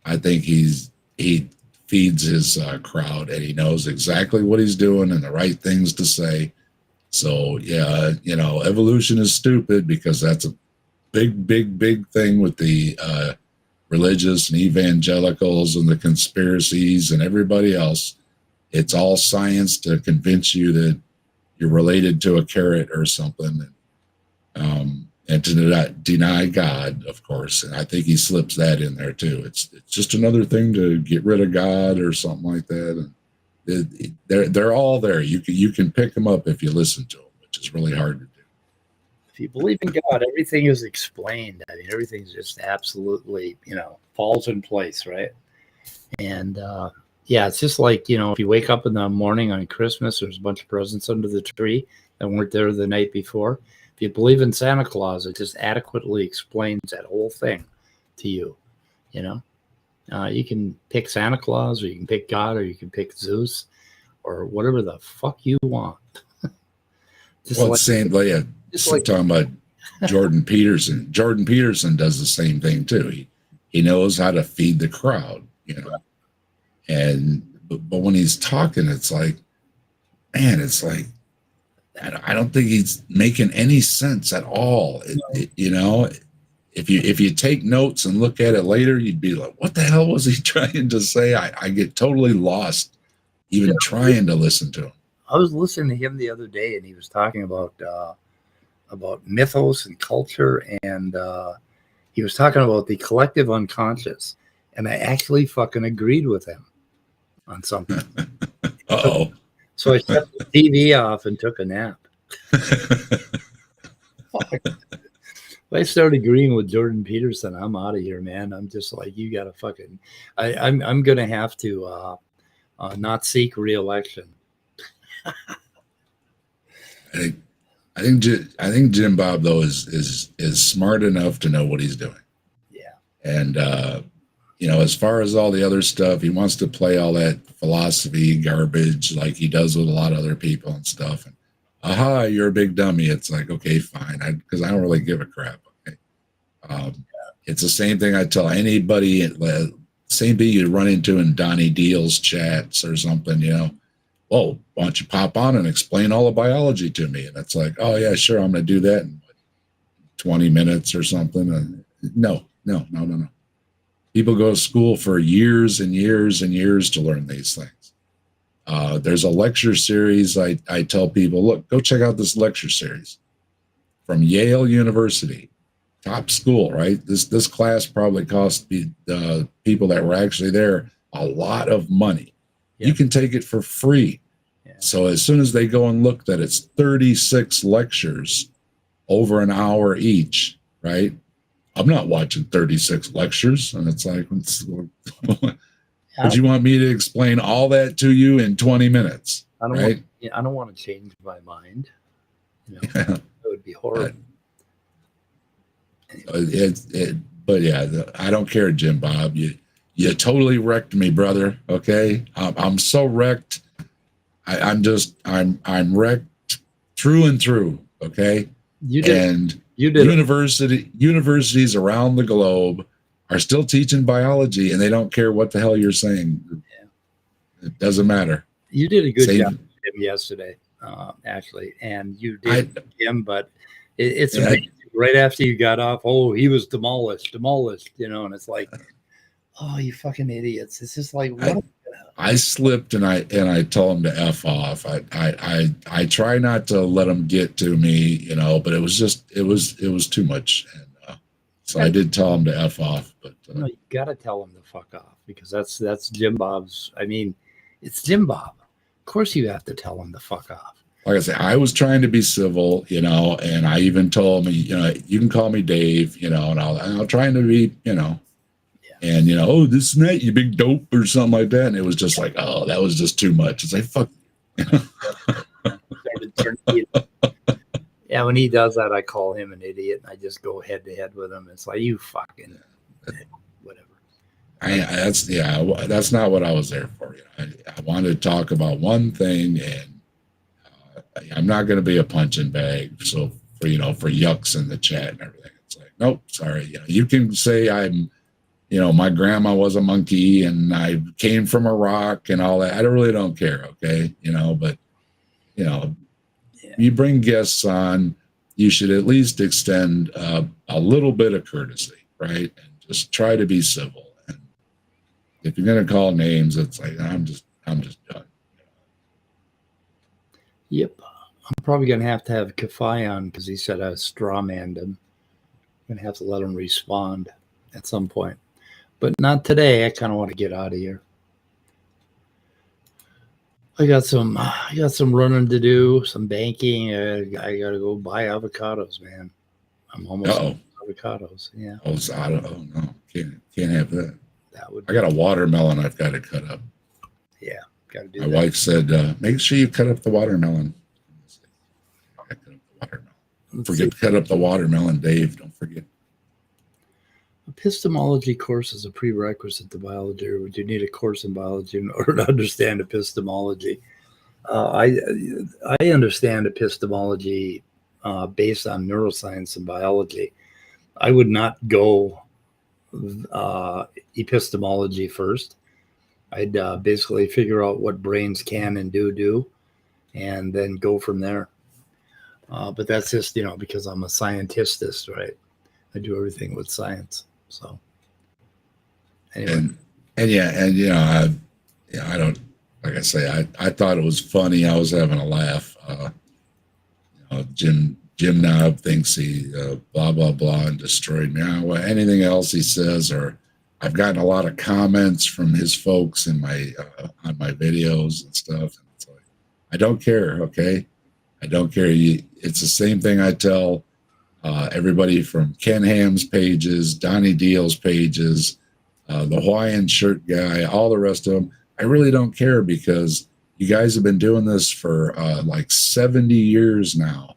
I think he feeds his crowd, and he knows exactly what he's doing and the right things to say. So yeah, evolution is stupid because that's a big thing with the religious and evangelicals and the conspiracies and everybody else. It's all science to convince you that you're related to a carrot or something, and to deny God, of course. And I think he slips that in there too. It's just another thing to get rid of God or something like that. And they're all there. You can pick them up if you listen to them, which is really hard to do. If you believe in God, everything is explained. I mean, everything's just absolutely, falls in place, right? And yeah, it's just like, if you wake up in the morning on Christmas, there's a bunch of presents under the tree that weren't there the night before. If you believe in Santa Claus, it just adequately explains that whole thing to you. You can pick Santa Claus, or you can pick God, or you can pick Zeus, or whatever the fuck you want. Talking about Jordan Peterson. Jordan Peterson does the same thing too. He knows how to feed the crowd, but when he's talking, it's like, man, I don't think he's making any sense at all. If you take notes and look at it later, you'd be like, what the hell was he trying to say? I get totally lost even trying to listen to him. I was listening to him the other day, and he was talking about mythos and culture, and he was talking about the collective unconscious, and I actually fucking agreed with him on something. So I shut the TV off and took a nap. I started agreeing with Jordan Peterson. I'm out of here, man. I'm just like, you gotta fucking. I'm gonna have to not seek re-election. I think Jimbob though is smart enough to know what he's doing. Yeah. And as far as all the other stuff, he wants to play all that philosophy garbage like he does with a lot of other people and stuff. And aha, you're a big dummy. It's like, okay, fine, because I don't really give a crap. Okay. It's the same thing I tell anybody. Same thing you run into in Donnie Deal's chats or something. Well, why don't you pop on and explain all the biology to me? And it's like, oh yeah, sure, I'm going to do that in 20 minutes or something. And no. People go to school for years and years and years to learn these things. There's a lecture series. I tell people, look, go check out this lecture series from Yale University, top school, right? This class probably cost the people that were actually there a lot of money. Yeah. You can take it for free. Yeah. So as soon as they go and look that it's 36 lectures over an hour each, right? I'm not watching 36 lectures. And it's like, would you want me to explain all that to you in 20 minutes? I don't want to change my mind. That would be horrible. But yeah, I don't care, Jimbob. You totally wrecked me, brother. Okay, I'm so wrecked. I'm wrecked through and through. Okay, you did. Universities around the globe are still teaching biology, and they don't care what the hell you're saying. Yeah. It doesn't matter. You did a good job with him yesterday, actually, and you did him. But it's amazing. Right after you got off, he was demolished, and it's like, oh, you fucking idiots! It's just like, what? I slipped and I told him to F off. I try not to let him get to me, but it was too much. And so I did tell him to F off, but no, you got to tell him to fuck off, because that's Jimbob's. I mean, It's Jimbob. Of course you have to tell him to fuck off. Like I say, I was trying to be civil, and I even told him, you can call me Dave, and I'll trying to be, and oh, this and that, you big dope or something like that. And it was just like, oh, that was just too much. It's like, fuck. Yeah, when he does that, I call him an idiot, and I just go head to head with him. It's like, you fucking whatever. That's not what I was there for. I wanted to talk about one thing, and I'm not going to be a punching bag. So for yucks in the chat and everything, it's like, nope, sorry. You can say I'm, my grandma was a monkey and I came from a rock and all that. I really don't care. Okay. But you bring guests on, you should at least extend a little bit of courtesy, right? And just try to be civil. And if you're going to call names, it's like, I'm just done. Yep. I'm probably going to have Kafai on because he said I strawmanned him. I'm going to have to let him respond at some point. But not today. I kind of want to get out of here. I got some running to do, some banking. I got to go buy avocados, man. I'm almost out of avocados. Yeah. Oh no. Can't have that. That I got a watermelon I've got to cut up. Yeah. Got to do My that. wife said, make sure you cut up the watermelon. Forget to cut up the watermelon, Dave. Don't forget. Epistemology course is a prerequisite to biology, or would you need a course in biology in order to understand epistemology? I understand epistemology based on neuroscience and biology. I would not go epistemology first. I'd basically figure out what brains can and do, and then go from there. But that's just, because I'm a scientist, right? I do everything with science. So anyway. I don't, like I say, I thought it was funny. I was having a laugh. Jimbob thinks he blah, blah, blah and destroyed me. Well, anything else he says, or I've gotten a lot of comments from his folks in my on my videos and stuff. And it's like, I don't care. Okay. I don't care. It's the same thing I tell everybody from Ken Ham's pages, Donnie Deal's pages, the Hawaiian shirt guy, all the rest of them. I really don't care because you guys have been doing this for like 70 years now,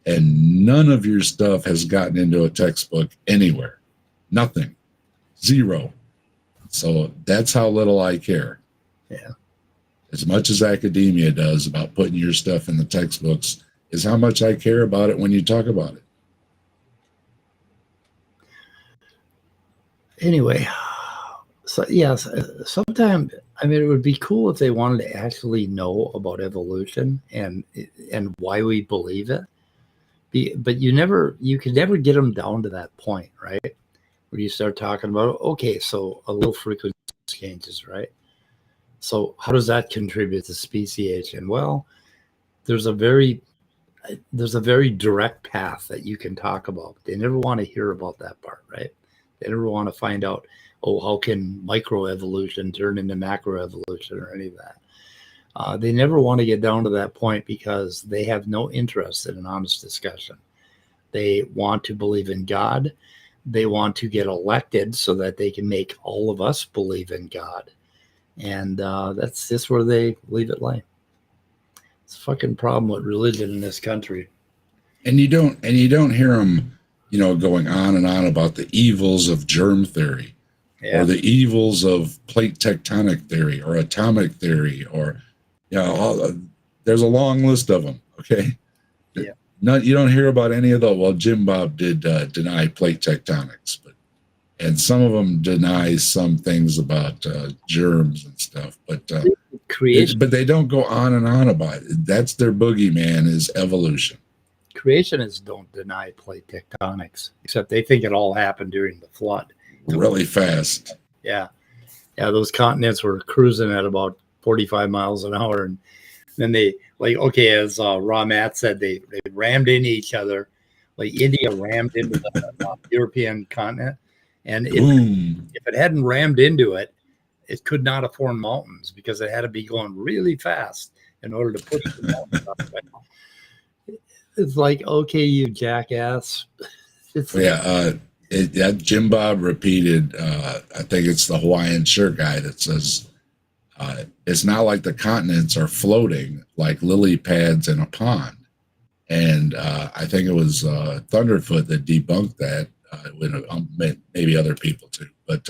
and none of your stuff has gotten into a textbook anywhere. Nothing. Zero. So that's how little I care. Yeah. As much as academia does about putting your stuff in the textbooks is how much I care about it when you talk about it. Anyway, so yes, sometimes, it would be cool if they wanted to actually know about evolution and why we believe it. But you could never get them down to that point, right? Where you start talking about, okay, so a little frequency changes, right? So how does that contribute to speciation? Well, there's a very direct path that you can talk about. They never want to hear about that part, right? They never want to find out, how can microevolution turn into macroevolution or any of that. They never want to get down to that point because they have no interest in an honest discussion. They want to believe in God. They want to get elected so that they can make all of us believe in God. And that's just where they leave it lay. It's a fucking problem with religion in this country. And you don't hear them, going on and on about the evils of germ theory, or the evils of plate tectonic theory or atomic theory, or there's a long list of them. Okay. Yeah. You don't hear about any of those. Well, Jimbob did deny plate tectonics, and some of them deny some things about germs and stuff, but they don't go on and on about it. That's their boogeyman, is evolution. Creationists don't deny plate tectonics, except they think it all happened during the flood. Really fast. Yeah. Those continents were cruising at about 45 miles an hour, and then they, as Ramat said, they rammed into each other. Like India rammed into the European continent. And if it hadn't rammed into it, it could not afford mountains because it had to be going really fast in order to push the mountains up. It's like, okay, you jackass. It's that Jimbob repeated. I think it's the Hawaiian shirt guy that says it's not like the continents are floating like lily pads in a pond. And I think it was Thunderfoot that debunked that. Maybe other people too, but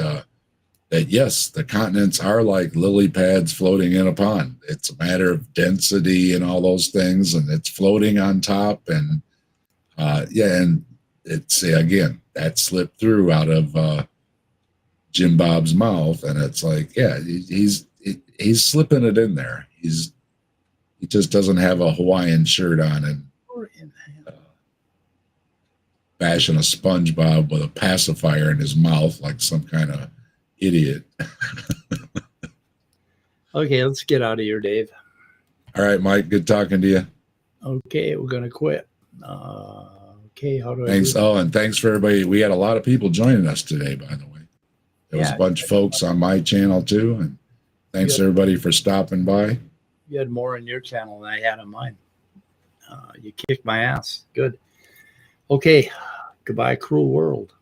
that yes, the continents are like lily pads floating in a pond. It's a matter of density and all those things, and it's floating on top. And and it's again that slipped through out of Jim Bob's mouth, and it's like, he's slipping it in there. He just doesn't have a Hawaiian shirt on and bashing a SpongeBob with a pacifier in his mouth like some kind of idiot. Okay, let's get out of here, Dave. All right, Mike, good talking to you. Okay, we're gonna quit. Okay, how do I Thanks. do Oh, and thanks for everybody. We had a lot of people joining us today, by the way. There was a bunch of folks on my channel too, and thanks everybody for stopping by. You had more on your channel than I had on mine. You kicked my ass. Good. Okay, goodbye, cruel world.